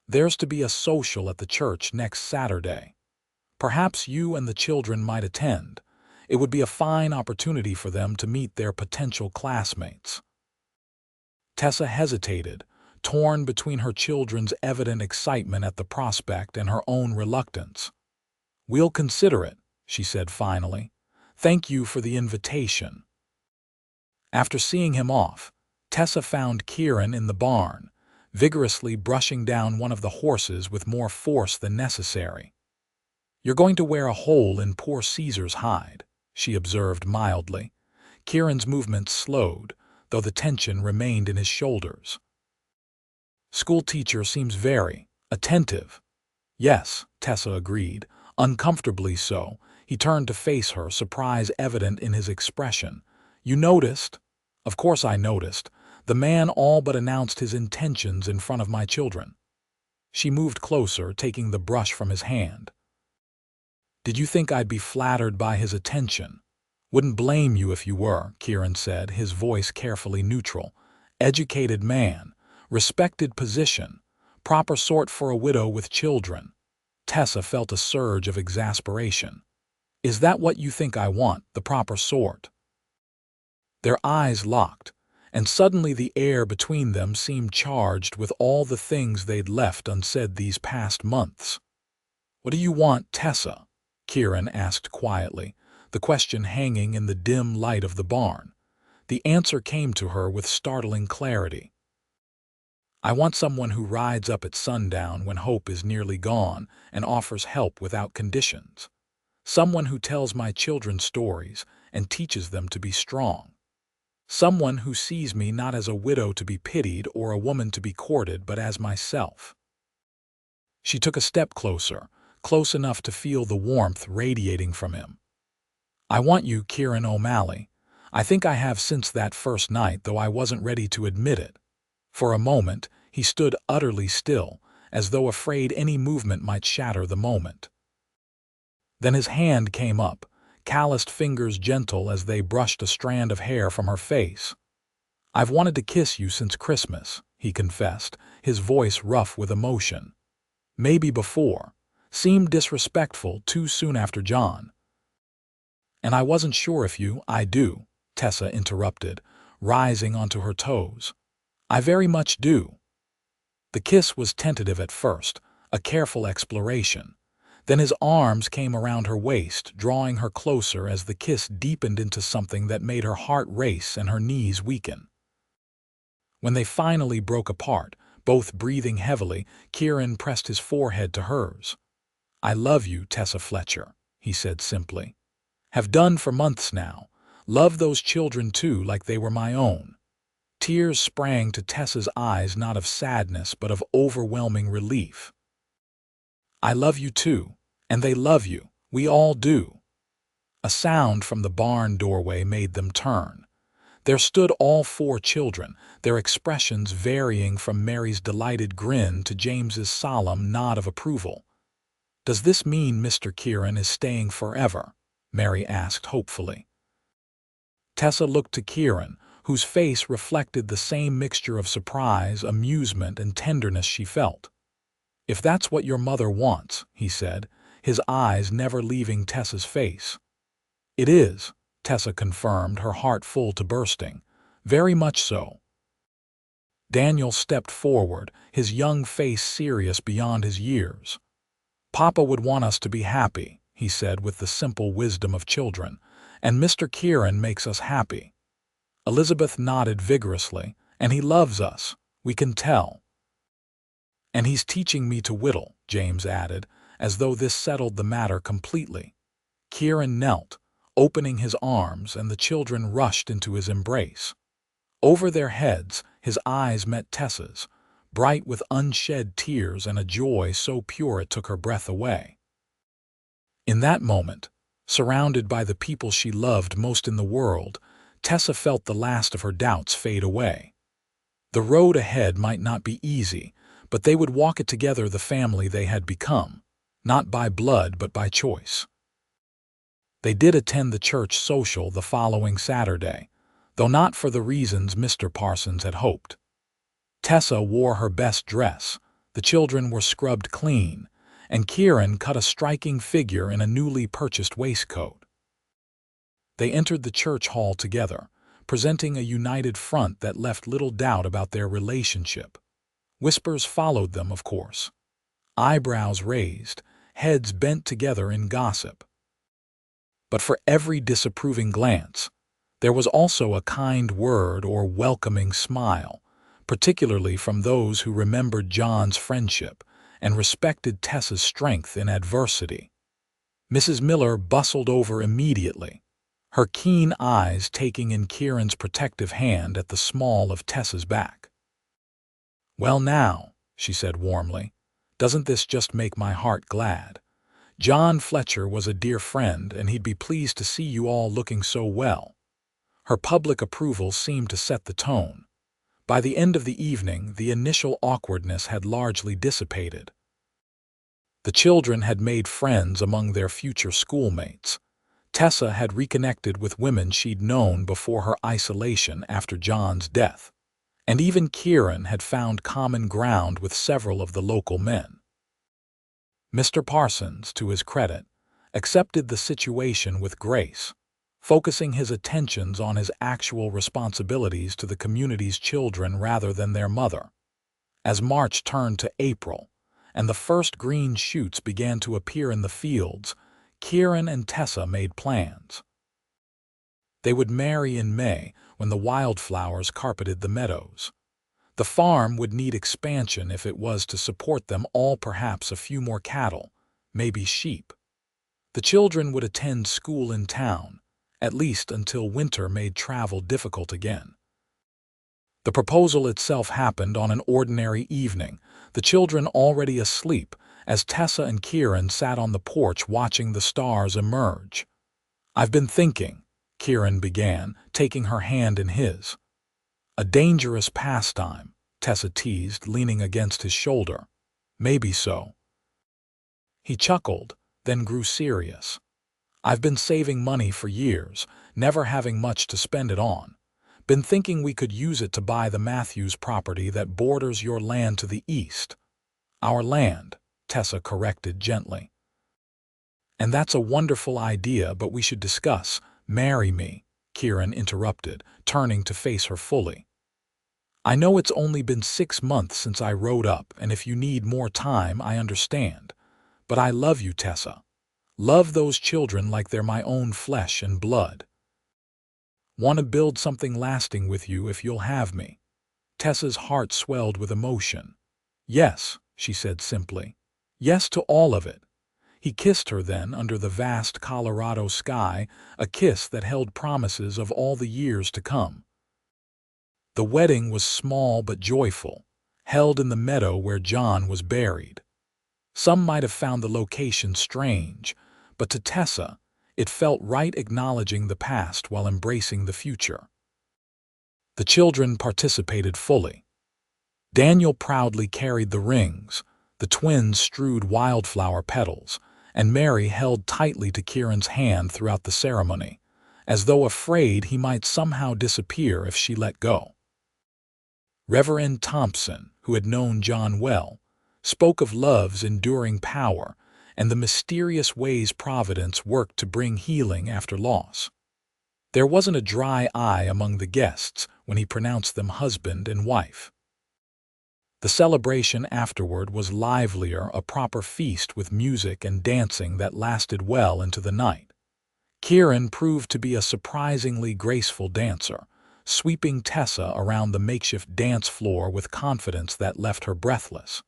"there's to be a social at the church next Saturday. Perhaps you and the children might attend. It would be a fine opportunity for them to meet their potential classmates." Tessa hesitated, torn between her children's evident excitement at the prospect and her own reluctance. "We'll consider it," she said finally. "Thank you for the invitation." After seeing him off, Tessa found Kieran in the barn, vigorously brushing down one of the horses with more force than necessary. "You're going to wear a hole in poor Caesar's hide," she observed mildly. Kieran's movements slowed, though the tension remained in his shoulders. "Schoolteacher seems very attentive." "Yes," Tessa agreed, uncomfortably so. He turned to face her, surprise evident in his expression. "You noticed?" "Of course I noticed. The man all but announced his intentions in front of my children." She moved closer, taking the brush from his hand. "Did you think I'd be flattered by his attention?" "Wouldn't blame you if you were," Kieran said, his voice carefully neutral. "Educated man, respected position, proper sort for a widow with children." Tessa felt a surge of exasperation. "Is that what you think I want, the proper sort?" Their eyes locked, and suddenly the air between them seemed charged with all the things they'd left unsaid these past months. "What do you want, Tessa?" Kieran asked quietly, the question hanging in the dim light of the barn. The answer came to her with startling clarity. I want someone who rides up at sundown when hope is nearly gone and offers help without conditions. Someone who tells my children stories and teaches them to be strong. Someone who sees me not as a widow to be pitied or a woman to be courted, but as myself. She took a step closer, close enough to feel the warmth radiating from him. I want you, Kieran O'Malley. I think I have since that first night, though I wasn't ready to admit it. For a moment, he stood utterly still, as though afraid any movement might shatter the moment. Then his hand came up, calloused fingers gentle as they brushed a strand of hair from her face. I've wanted to kiss you since Christmas, he confessed, his voice rough with emotion. Maybe before. Seemed disrespectful too soon after John. And I wasn't sure if I do, Tessa interrupted, rising onto her toes. I very much do. The kiss was tentative at first, a careful exploration. Then his arms came around her waist, drawing her closer as the kiss deepened into something that made her heart race and her knees weaken. When they finally broke apart, both breathing heavily, Kieran pressed his forehead to hers. I love you, Tessa Fletcher, he said simply. Have done for months now. Love those children too, like they were my own. Tears sprang to Tessa's eyes, not of sadness but of overwhelming relief. I love you too, and they love you. We all do. A sound from the barn doorway made them turn. There stood all four children, their expressions varying from Mary's delighted grin to James's solemn nod of approval. Does this mean Mr. Kieran is staying forever? Mary asked hopefully. Tessa looked to Kieran, whose face reflected the same mixture of surprise, amusement, and tenderness she felt. If that's what your mother wants, he said, his eyes never leaving Tessa's face. It is, Tessa confirmed, her heart full to bursting. Very much so. Daniel stepped forward, his young face serious beyond his years. Papa would want us to be happy, he said with the simple wisdom of children, and Mr. Kieran makes us happy. Elizabeth nodded vigorously, and he loves us, we can tell. And he's teaching me to whittle, James added, as though this settled the matter completely. Kieran knelt, opening his arms, and the children rushed into his embrace. Over their heads, his eyes met Tessa's, bright with unshed tears and a joy so pure it took her breath away. In that moment, surrounded by the people she loved most in the world, Tessa felt the last of her doubts fade away. The road ahead might not be easy, but they would walk it together, the family they had become, not by blood but by choice. They did attend the church social the following Saturday, though not for the reasons Mr. Parsons had hoped. Tessa wore her best dress, the children were scrubbed clean, and Kieran cut a striking figure in a newly purchased waistcoat. They entered the church hall together, presenting a united front that left little doubt about their relationship. Whispers followed them, of course. Eyebrows raised, heads bent together in gossip. But for every disapproving glance, there was also a kind word or welcoming smile, particularly from those who remembered John's friendship and respected Tessa's strength in adversity. Mrs. Miller bustled over immediately, her keen eyes taking in Kieran's protective hand at the small of Tessa's back. Well now, she said warmly, doesn't this just make my heart glad? John Fletcher was a dear friend, and he'd be pleased to see you all looking so well. Her public approval seemed to set the tone. By the end of the evening, the initial awkwardness had largely dissipated. The children had made friends among their future schoolmates. Tessa had reconnected with women she'd known before her isolation after John's death, and even Kieran had found common ground with several of the local men. Mr. Parsons, to his credit, accepted the situation with grace, focusing his attentions on his actual responsibilities to the community's children rather than their mother. As March turned to April, and the first green shoots began to appear in the fields, Kieran and Tessa made plans. They would marry in May when the wildflowers carpeted the meadows. The farm would need expansion if it was to support them all, perhaps a few more cattle, maybe sheep. The children would attend school in town, at least until winter made travel difficult again. The proposal itself happened on an ordinary evening, the children already asleep, as Tessa and Kieran sat on the porch watching the stars emerge. "I've been thinking," Kieran began, taking her hand in his. "A dangerous pastime," Tessa teased, leaning against his shoulder. "Maybe so." He chuckled, then grew serious. "I've been saving money for years, never having much to spend it on. Been thinking we could use it to buy the Matthews property that borders your land to the east." "Our land," Tessa corrected gently. "And that's a wonderful idea, but we should discuss." "Marry me," Kieran interrupted, turning to face her fully. "I know it's only been 6 months since I rode up, and if you need more time, I understand. But I love you, Tessa. Love those children like they're my own flesh and blood. Want to build something lasting with you if you'll have me." Tessa's heart swelled with emotion. "Yes," she said simply. "Yes to all of it." He kissed her then under the vast Colorado sky, a kiss that held promises of all the years to come. The wedding was small but joyful, held in the meadow where John was buried. Some might have found the location strange, but to Tessa, it felt right, acknowledging the past while embracing the future. The children participated fully. Daniel proudly carried the rings, the twins strewed wildflower petals, and Mary held tightly to Kieran's hand throughout the ceremony, as though afraid he might somehow disappear if she let go. Reverend Thompson, who had known John well, spoke of love's enduring power and the mysterious ways Providence worked to bring healing after loss. There wasn't a dry eye among the guests when he pronounced them husband and wife. The celebration afterward was livelier, a proper feast with music and dancing that lasted well into the night. Kieran proved to be a surprisingly graceful dancer, sweeping Tessa around the makeshift dance floor with confidence that left her breathless.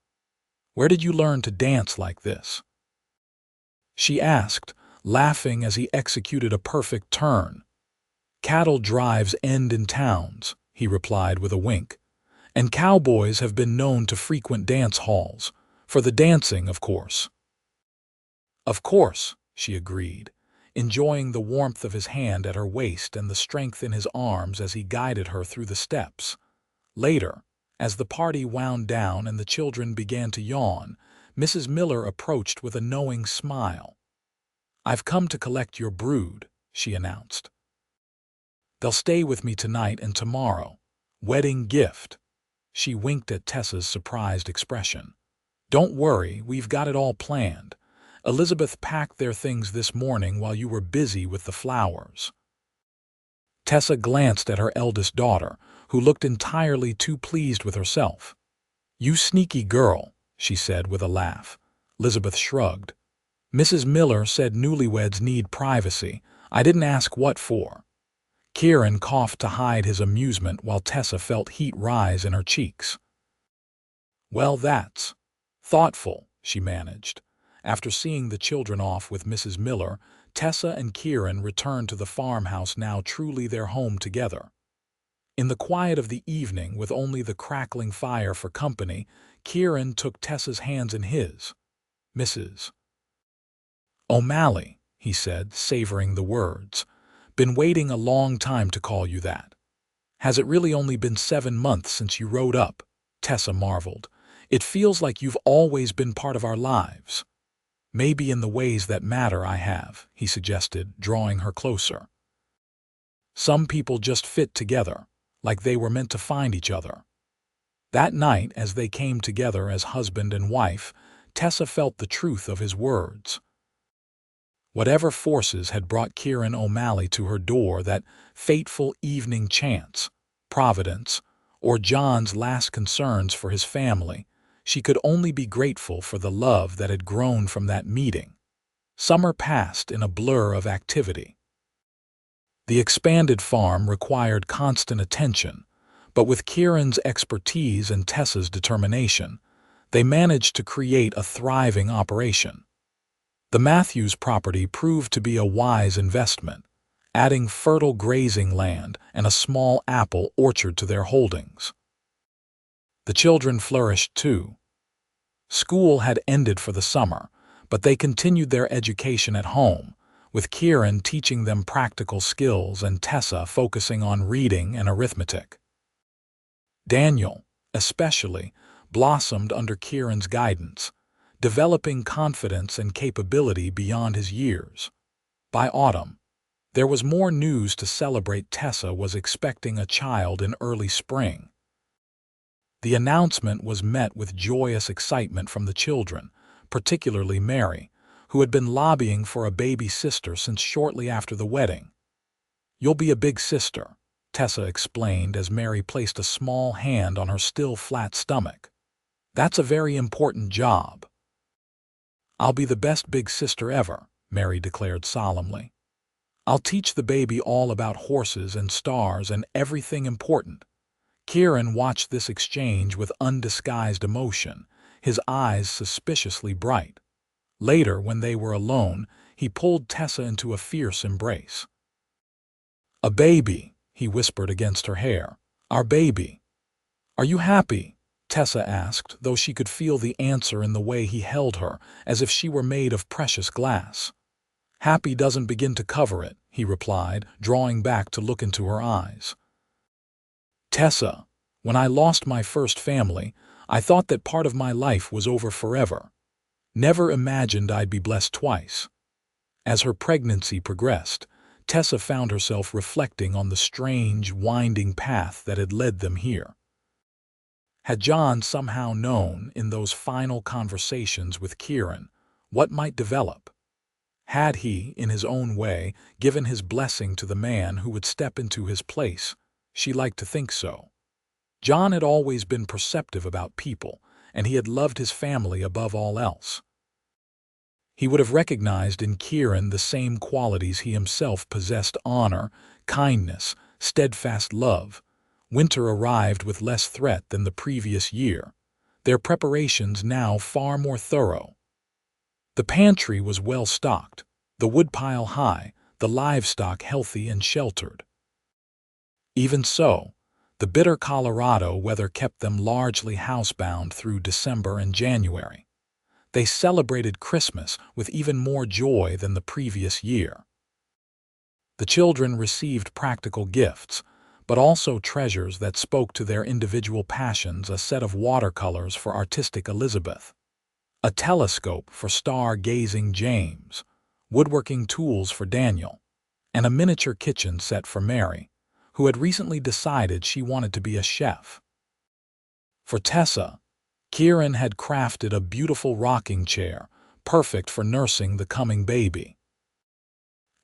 "Where did you learn to dance like this?" she asked, laughing as he executed a perfect turn. "Cattle drives end in towns," he replied with a wink, "and cowboys have been known to frequent dance halls, for the dancing, of course." "Of course," she agreed, enjoying the warmth of his hand at her waist and the strength in his arms as he guided her through the steps. Later, as the party wound down and the children began to yawn, Mrs. Miller approached with a knowing smile. "I've come to collect your brood," she announced. "They'll stay with me tonight and tomorrow. Wedding gift." She winked at Tessa's surprised expression. "Don't worry, we've got it all planned. Elizabeth packed their things this morning while you were busy with the flowers." Tessa glanced at her eldest daughter, who looked entirely too pleased with herself. "You sneaky girl," she said with a laugh. Elizabeth shrugged. "Mrs. Miller said newlyweds need privacy. I didn't ask what for." Kieran coughed to hide his amusement while Tessa felt heat rise in her cheeks. "Well, that's thoughtful," she managed. After seeing the children off with Mrs. Miller, Tessa and Kieran returned to the farmhouse, now truly their home together. In the quiet of the evening, with only the crackling fire for company, Kieran took Tessa's hands in his. "Mrs. O'Malley," he said, savoring the words. "Been waiting a long time to call you that." "Has it really only been 7 months since you rode up?" Tessa marveled. "It feels like you've always been part of our lives." "Maybe in the ways that matter I have," he suggested, drawing her closer. "Some people just fit together, like they were meant to find each other." That night, as they came together as husband and wife, Tessa felt the truth of his words. Whatever forces had brought Kieran O'Malley to her door, that fateful evening chance, Providence, or John's last concerns for his family, she could only be grateful for the love that had grown from that meeting. Summer passed in a blur of activity. The expanded farm required constant attention, But with Kieran's expertise and Tessa's determination, they managed to create a thriving operation. The Matthews property proved to be a wise investment, adding fertile grazing land and a small apple orchard to their holdings. The children flourished too. School had ended for the summer, but they continued their education at home, with Kieran teaching them practical skills and Tessa focusing on reading and arithmetic. Daniel, especially, blossomed under Kieran's guidance, developing confidence and capability beyond his years. By autumn, there was more news to celebrate. Tessa was expecting a child in early spring. The announcement was met with joyous excitement from the children, particularly Mary, who had been lobbying for a baby sister since shortly after the wedding. "You'll be a big sister," Tessa explained as Mary placed a small hand on her still flat stomach. "That's a very important job." "I'll be the best big sister ever," Mary declared solemnly. "I'll teach the baby all about horses and stars and everything important." Kieran watched this exchange with undisguised emotion, his eyes suspiciously bright. Later, when they were alone, he pulled Tessa into a fierce embrace. "A baby," he whispered against her hair. "Our baby." "Are you happy?" Tessa asked, though she could feel the answer in the way he held her, as if she were made of precious glass. "Happy doesn't begin to cover it," he replied, drawing back to look into her eyes. "Tessa, when I lost my first family, I thought that part of my life was over forever. Never imagined I'd be blessed twice." As her pregnancy progressed, Tessa found herself reflecting on the strange, winding path that had led them here. Had John somehow known, in those final conversations with Kieran, what might develop? Had he, in his own way, given his blessing to the man who would step into his place? She liked to think so. John had always been perceptive about people, and he had loved his family above all else. He would have recognized in Kieran the same qualities he himself possessed: honor, kindness, steadfast love. Winter arrived with less threat than the previous year, their preparations now far more thorough. The pantry was well stocked, the woodpile high, the livestock healthy and sheltered. Even so, the bitter Colorado weather kept them largely housebound through December and January. They celebrated Christmas with even more joy than the previous year. The children received practical gifts, but also treasures that spoke to their individual passions: a set of watercolors for artistic Elizabeth, a telescope for star-gazing James, woodworking tools for Daniel, and a miniature kitchen set for Mary, who had recently decided she wanted to be a chef. For Tessa, Kieran had crafted a beautiful rocking chair, perfect for nursing the coming baby.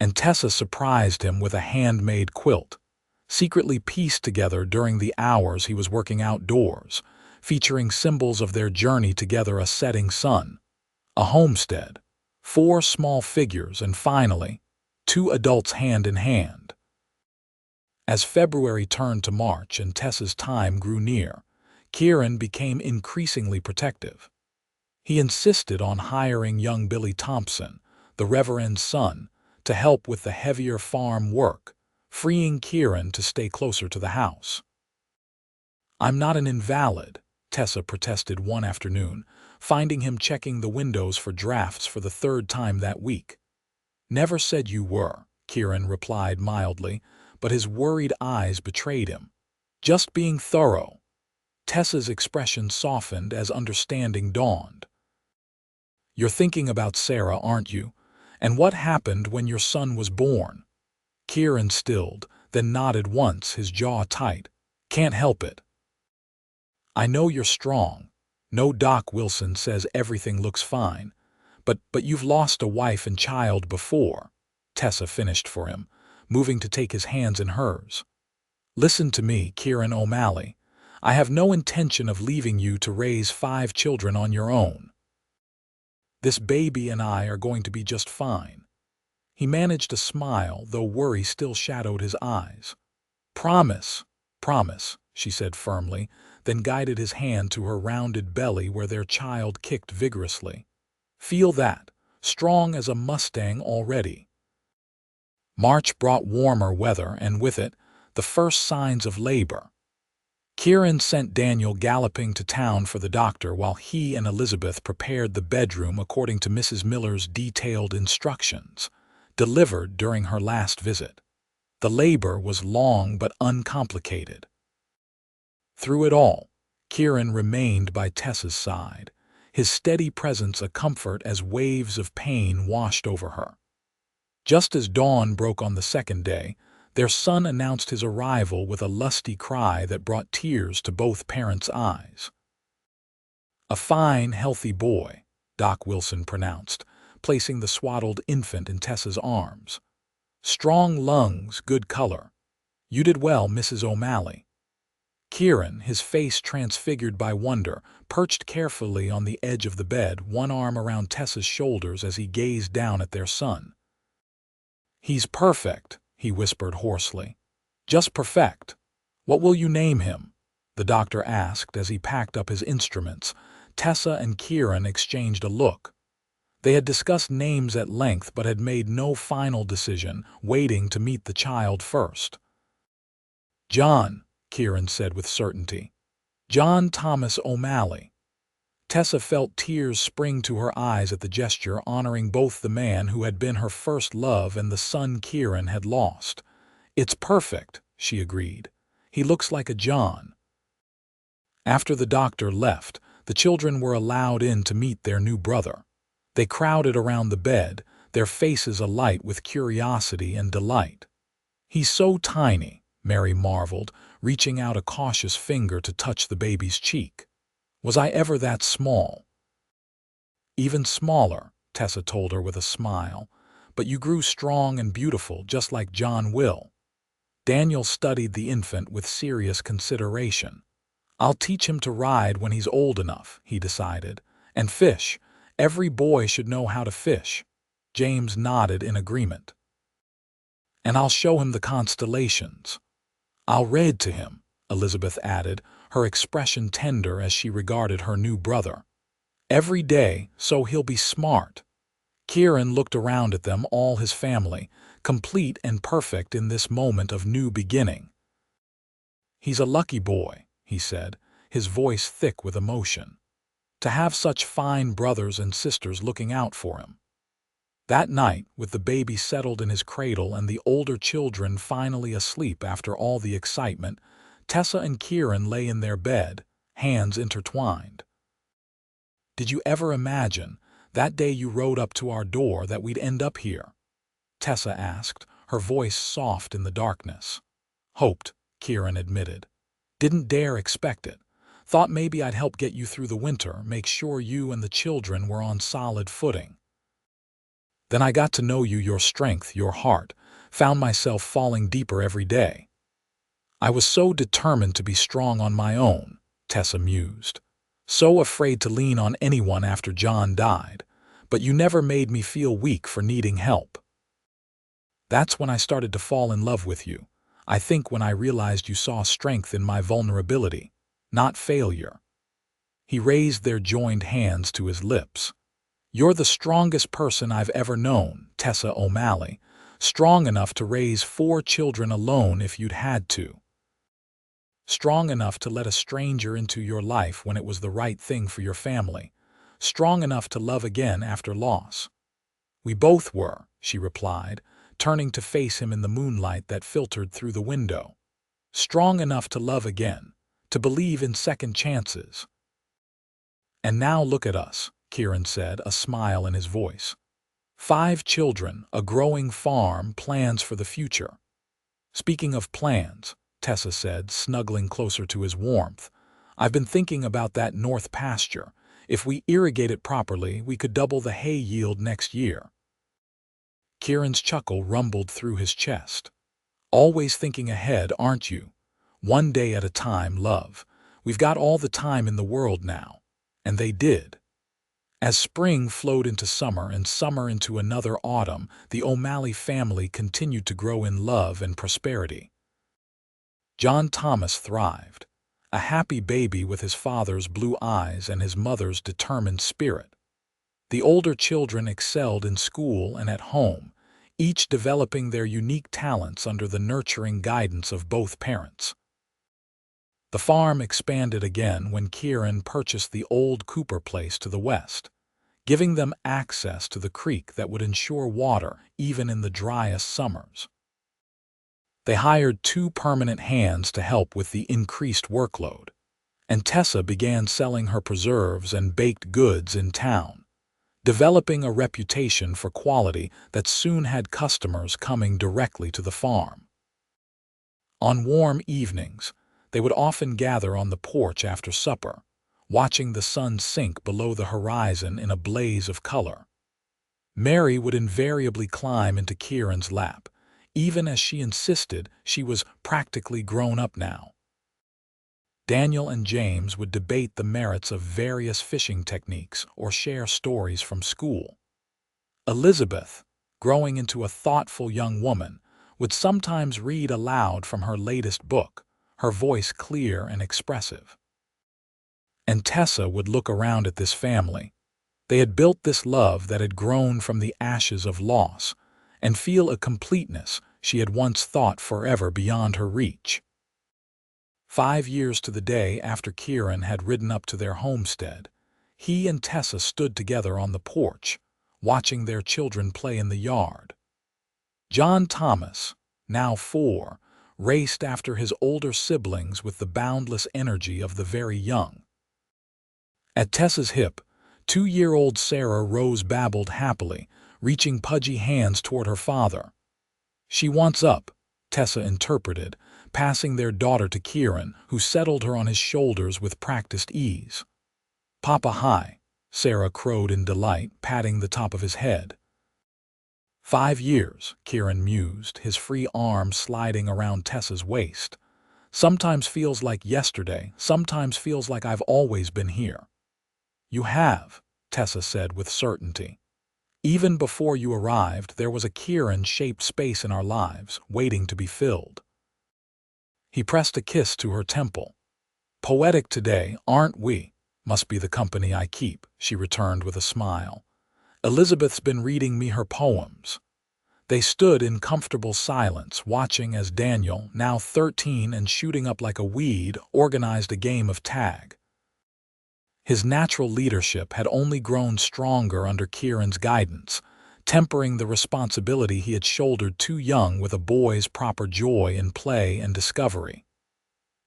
And Tessa surprised him with a handmade quilt, secretly pieced together during the hours he was working outdoors, featuring symbols of their journey together: a setting sun, a homestead, 4 small figures, and finally, 2 adults hand in hand. As February turned to March and Tessa's time grew near, Kieran became increasingly protective. He insisted on hiring young Billy Thompson, the Reverend's son, to help with the heavier farm work, freeing Kieran to stay closer to the house. "I'm not an invalid," Tessa protested one afternoon, finding him checking the windows for drafts for the 3rd time that week. "Never said you were," Kieran replied mildly, but his worried eyes betrayed him. "Just being thorough." Tessa's expression softened as understanding dawned. "You're thinking about Sarah, aren't you? And what happened when your son was born?" Kieran stilled, then nodded once, his jaw tight. "Can't help it." "I know you're strong. No, Doc Wilson says everything looks fine. But you've lost a wife and child before," Tessa finished for him, moving to take his hands in hers. "Listen to me, Kieran O'Malley. I have no intention of leaving you to raise 5 children on your own. This baby and I are going to be just fine." He managed a smile, though worry still shadowed his eyes. "Promise, promise," she said firmly, then guided his hand to her rounded belly where their child kicked vigorously. Feel that, strong as a Mustang already. March brought warmer weather, and with it, the first signs of labor. Kieran sent Daniel galloping to town for the doctor while he and Elizabeth prepared the bedroom according to Mrs. Miller's detailed instructions, delivered during her last visit. The labor was long but uncomplicated. Through it all, Kieran remained by Tessa's side, his steady presence a comfort as waves of pain washed over her. Just as dawn broke on the second day, their son announced his arrival with a lusty cry that brought tears to both parents' eyes. "A fine, healthy boy," Doc Wilson pronounced, placing the swaddled infant in Tessa's arms. "Strong lungs, good color. You did well, Mrs. O'Malley." Kieran, his face transfigured by wonder, perched carefully on the edge of the bed, one arm around Tessa's shoulders as he gazed down at their son. "He's perfect," he whispered hoarsely. "Just perfect. What will you name him?" the doctor asked as he packed up his instruments. Tessa and Kieran exchanged a look. They had discussed names at length but had made no final decision, waiting to meet the child first. "John," Kieran said with certainty. "John Thomas O'Malley." Tessa felt tears spring to her eyes at the gesture, honoring both the man who had been her first love and the son Kieran had lost. "It's perfect," she agreed. "He looks like a John." After the doctor left, the children were allowed in to meet their new brother. They crowded around the bed, their faces alight with curiosity and delight. "He's so tiny," Mary marveled, reaching out a cautious finger to touch the baby's cheek. "Was I ever that small?" "Even smaller," Tessa told her with a smile. "But you grew strong and beautiful, just like John will." Daniel studied the infant with serious consideration. "I'll teach him to ride when he's old enough," he decided. "And fish. Every boy should know how to fish." James nodded in agreement. "And I'll show him the constellations." "I'll read to him," Elizabeth added, her expression tender as she regarded her new brother. "Every day, so he'll be smart." Kieran looked around at them, all his family, complete and perfect in this moment of new beginning. "He's a lucky boy," he said, his voice thick with emotion, "to have such fine brothers and sisters looking out for him." That night, with the baby settled in his cradle and the older children finally asleep after all the excitement, Tessa and Kieran lay in their bed, hands intertwined. "Did you ever imagine, that day you rode up to our door, that we'd end up here?" Tessa asked, her voice soft in the darkness. "Hoped," Kieran admitted. "Didn't dare expect it. Thought maybe I'd help get you through the winter, make sure you and the children were on solid footing. Then I got to know you, your strength, your heart, found myself falling deeper every day. I was so determined to be strong on my own," Tessa mused. "So afraid to lean on anyone after John died, but you never made me feel weak for needing help. That's when I started to fall in love with you. I think when I realized you saw strength in my vulnerability, not failure." He raised their joined hands to his lips. "You're the strongest person I've ever known, Tessa O'Malley, strong enough to raise 4 children alone if you'd had to. Strong enough to let a stranger into your life when it was the right thing for your family. Strong enough to love again after loss." "We both were," she replied, turning to face him in the moonlight that filtered through the window. "Strong enough to love again, to believe in second chances." "And now look at us," Kieran said, a smile in his voice. 5 children, a growing farm, plans for the future." "Speaking of plans," Tessa said, snuggling closer to his warmth, "I've been thinking about that north pasture. If we irrigate it properly, we could double the hay yield next year." Kieran's chuckle rumbled through his chest. "Always thinking ahead, aren't you? One day at a time, love. We've got all the time in the world now." And they did. As spring flowed into summer and summer into another autumn, the O'Malley family continued to grow in love and prosperity. John Thomas thrived, a happy baby with his father's blue eyes and his mother's determined spirit. The older children excelled in school and at home, each developing their unique talents under the nurturing guidance of both parents. The farm expanded again when Kieran purchased the old Cooper place to the west, giving them access to the creek that would ensure water even in the driest summers. They hired 2 permanent hands to help with the increased workload, and Tessa began selling her preserves and baked goods in town, developing a reputation for quality that soon had customers coming directly to the farm. On warm evenings, they would often gather on the porch after supper, watching the sun sink below the horizon in a blaze of color. Mary would invariably climb into Kieran's lap, even as she insisted she was practically grown up now. Daniel and James would debate the merits of various fishing techniques or share stories from school. Elizabeth, growing into a thoughtful young woman, would sometimes read aloud from her latest book, her voice clear and expressive. And Tessa would look around at this family. They had built this love that had grown from the ashes of loss, and feel a completeness she had once thought forever beyond her reach. 5 years to the day after Kieran had ridden up to their homestead, he and Tessa stood together on the porch, watching their children play in the yard. John Thomas, now 4, raced after his older siblings with the boundless energy of the very young. At Tessa's hip, 2-year-old Sarah Rose babbled happily, reaching pudgy hands toward her father. "She wants up," Tessa interpreted, passing their daughter to Kieran, who settled her on his shoulders with practiced ease. "Papa hi," Sarah crowed in delight, patting the top of his head. 5 years, Kieran mused, his free arm sliding around Tessa's waist. "Sometimes feels like yesterday, sometimes feels like I've always been here." "You have," Tessa said with certainty. "Even before you arrived, there was a Kieran-shaped space in our lives, waiting to be filled." He pressed a kiss to her temple. "Poetic today, aren't we? Must be the company I keep," she returned with a smile. "Elizabeth's been reading me her poems." They stood in comfortable silence, watching as Daniel, now 13 and shooting up like a weed, organized a game of tag. His natural leadership had only grown stronger under Kieran's guidance, tempering the responsibility he had shouldered too young with a boy's proper joy in play and discovery.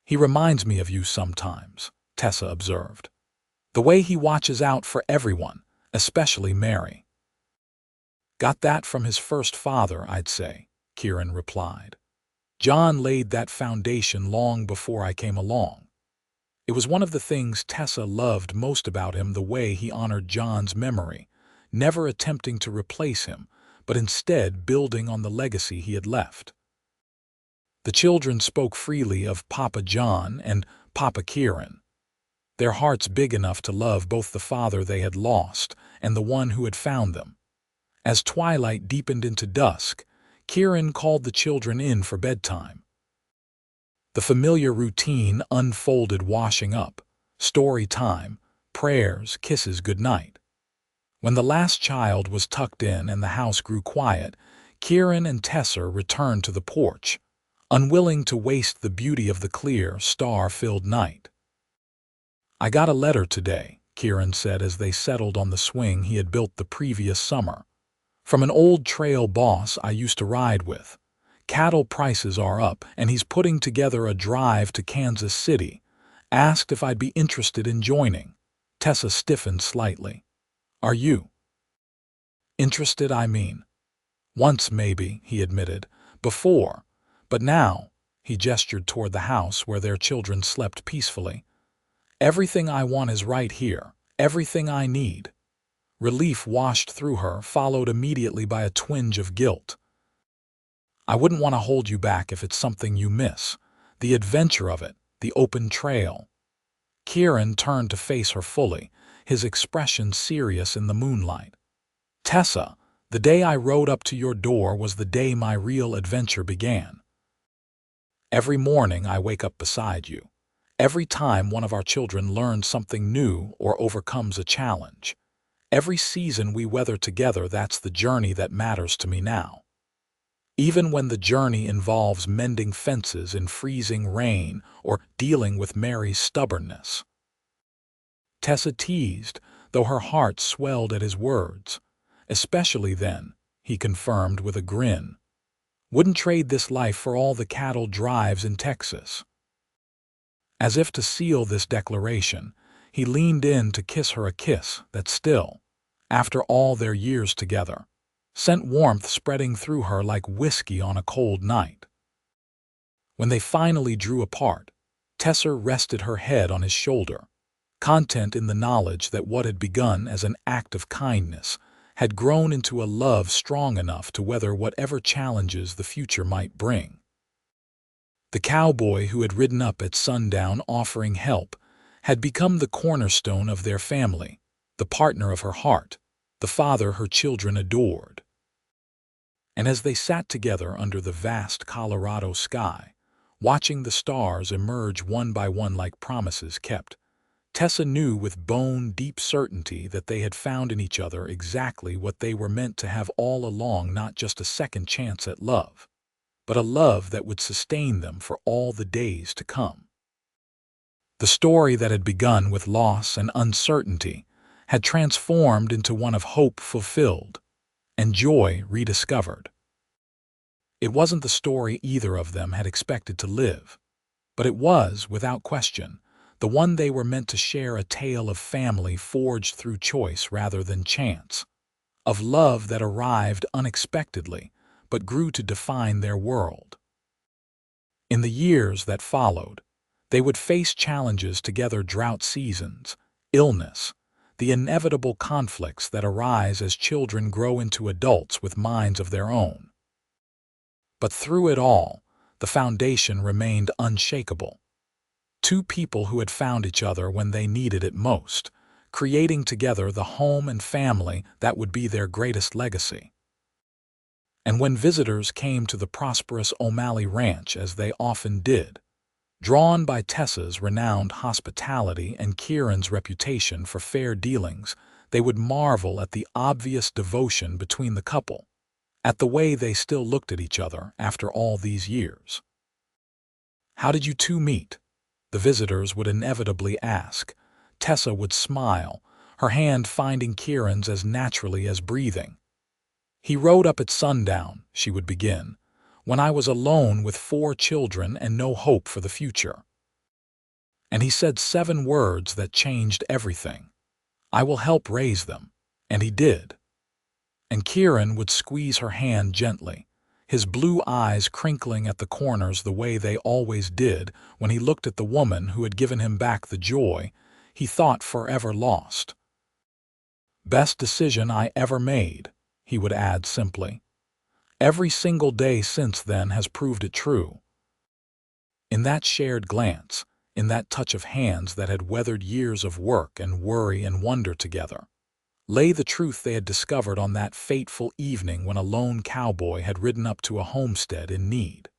"He reminds me of you sometimes," Tessa observed. "The way he watches out for everyone, especially Mary." "Got that from his first father, I'd say," Kieran replied. "John laid that foundation long before I came along." It was one of the things Tessa loved most about him, the way he honored John's memory, never attempting to replace him, but instead building on the legacy he had left. The children spoke freely of Papa John and Papa Kieran, their hearts big enough to love both the father they had lost and the one who had found them. As twilight deepened into dusk, Kieran called the children in for bedtime. The familiar routine unfolded: washing up, story time, prayers, kisses goodnight. When the last child was tucked in and the house grew quiet, Kieran and Tessa returned to the porch, unwilling to waste the beauty of the clear, star-filled night. "I got a letter today," Kieran said as they settled on the swing he had built the previous summer. "From an old trail boss I used to ride with. Cattle prices are up, and he's putting together a drive to Kansas City. Asked if I'd be interested in joining." Tessa stiffened slightly. "Are you?" "Interested, I mean." "Once maybe," he admitted. "Before. But now," he gestured toward the house where their children slept peacefully. "Everything I want is right here. Everything I need." Relief washed through her, followed immediately by a twinge of guilt. "I wouldn't want to hold you back if it's something you miss. The adventure of it, the open trail." Kieran turned to face her fully, his expression serious in the moonlight. "Tessa, the day I rode up to your door was the day my real adventure began." Every morning I wake up beside you. Every time one of our children learns something new or overcomes a challenge. Every season we weather together, that's the journey that matters to me now. Even when the journey involves mending fences in freezing rain or dealing with Mary's stubbornness. Tessa teased, though her heart swelled at his words. Especially then, he confirmed with a grin. Wouldn't trade this life for all the cattle drives in Texas. As if to seal this declaration, he leaned in to kiss her a kiss that still, after all their years together, sent warmth spreading through her like whiskey on a cold night. When they finally drew apart, Tessa rested her head on his shoulder, content in the knowledge that what had begun as an act of kindness had grown into a love strong enough to weather whatever challenges the future might bring. The cowboy who had ridden up at sundown offering help had become the cornerstone of their family, the partner of her heart, the father her children adored. And as they sat together under the vast Colorado sky, watching the stars emerge one by one like promises kept, Tessa knew with bone-deep certainty that they had found in each other exactly what they were meant to have all along, not just a second chance at love, but a love that would sustain them for all the days to come. The story that had begun with loss and uncertainty had transformed into one of hope fulfilled and joy rediscovered. It wasn't the story either of them had expected to live, but it was, without question, the one they were meant to share, a tale of family forged through choice rather than chance, of love that arrived unexpectedly but grew to define their world. In the years that followed, they would face challenges together: drought seasons, illness, the inevitable conflicts that arise as children grow into adults with minds of their own. But through it all, the foundation remained unshakable. Two people who had found each other when they needed it most, creating together the home and family that would be their greatest legacy. And when visitors came to the prosperous O'Malley ranch, as they often did, drawn by Tessa's renowned hospitality and Kieran's reputation for fair dealings, they would marvel at the obvious devotion between the couple, at the way they still looked at each other after all these years. "How did you two meet?" the visitors would inevitably ask. Tessa would smile, her hand finding Kieran's as naturally as breathing. "He rode up at sundown," she would begin, "when I was alone with 4 children and no hope for the future. And he said 7 words that changed everything. I will help raise them." And he did. And Kieran would squeeze her hand gently, his blue eyes crinkling at the corners the way they always did when he looked at the woman who had given him back the joy he thought forever lost. "Best decision I ever made," he would add simply. "Every single day since then has proved it true." In that shared glance, in that touch of hands that had weathered years of work and worry and wonder together, lay the truth they had discovered on that fateful evening when a lone cowboy had ridden up to a homestead in need.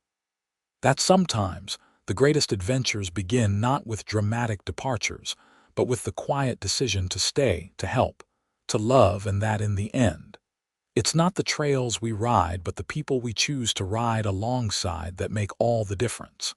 That sometimes the greatest adventures begin not with dramatic departures, but with the quiet decision to stay, to help, to love, and that in the end, it's not the trails we ride but the people we choose to ride alongside that make all the difference.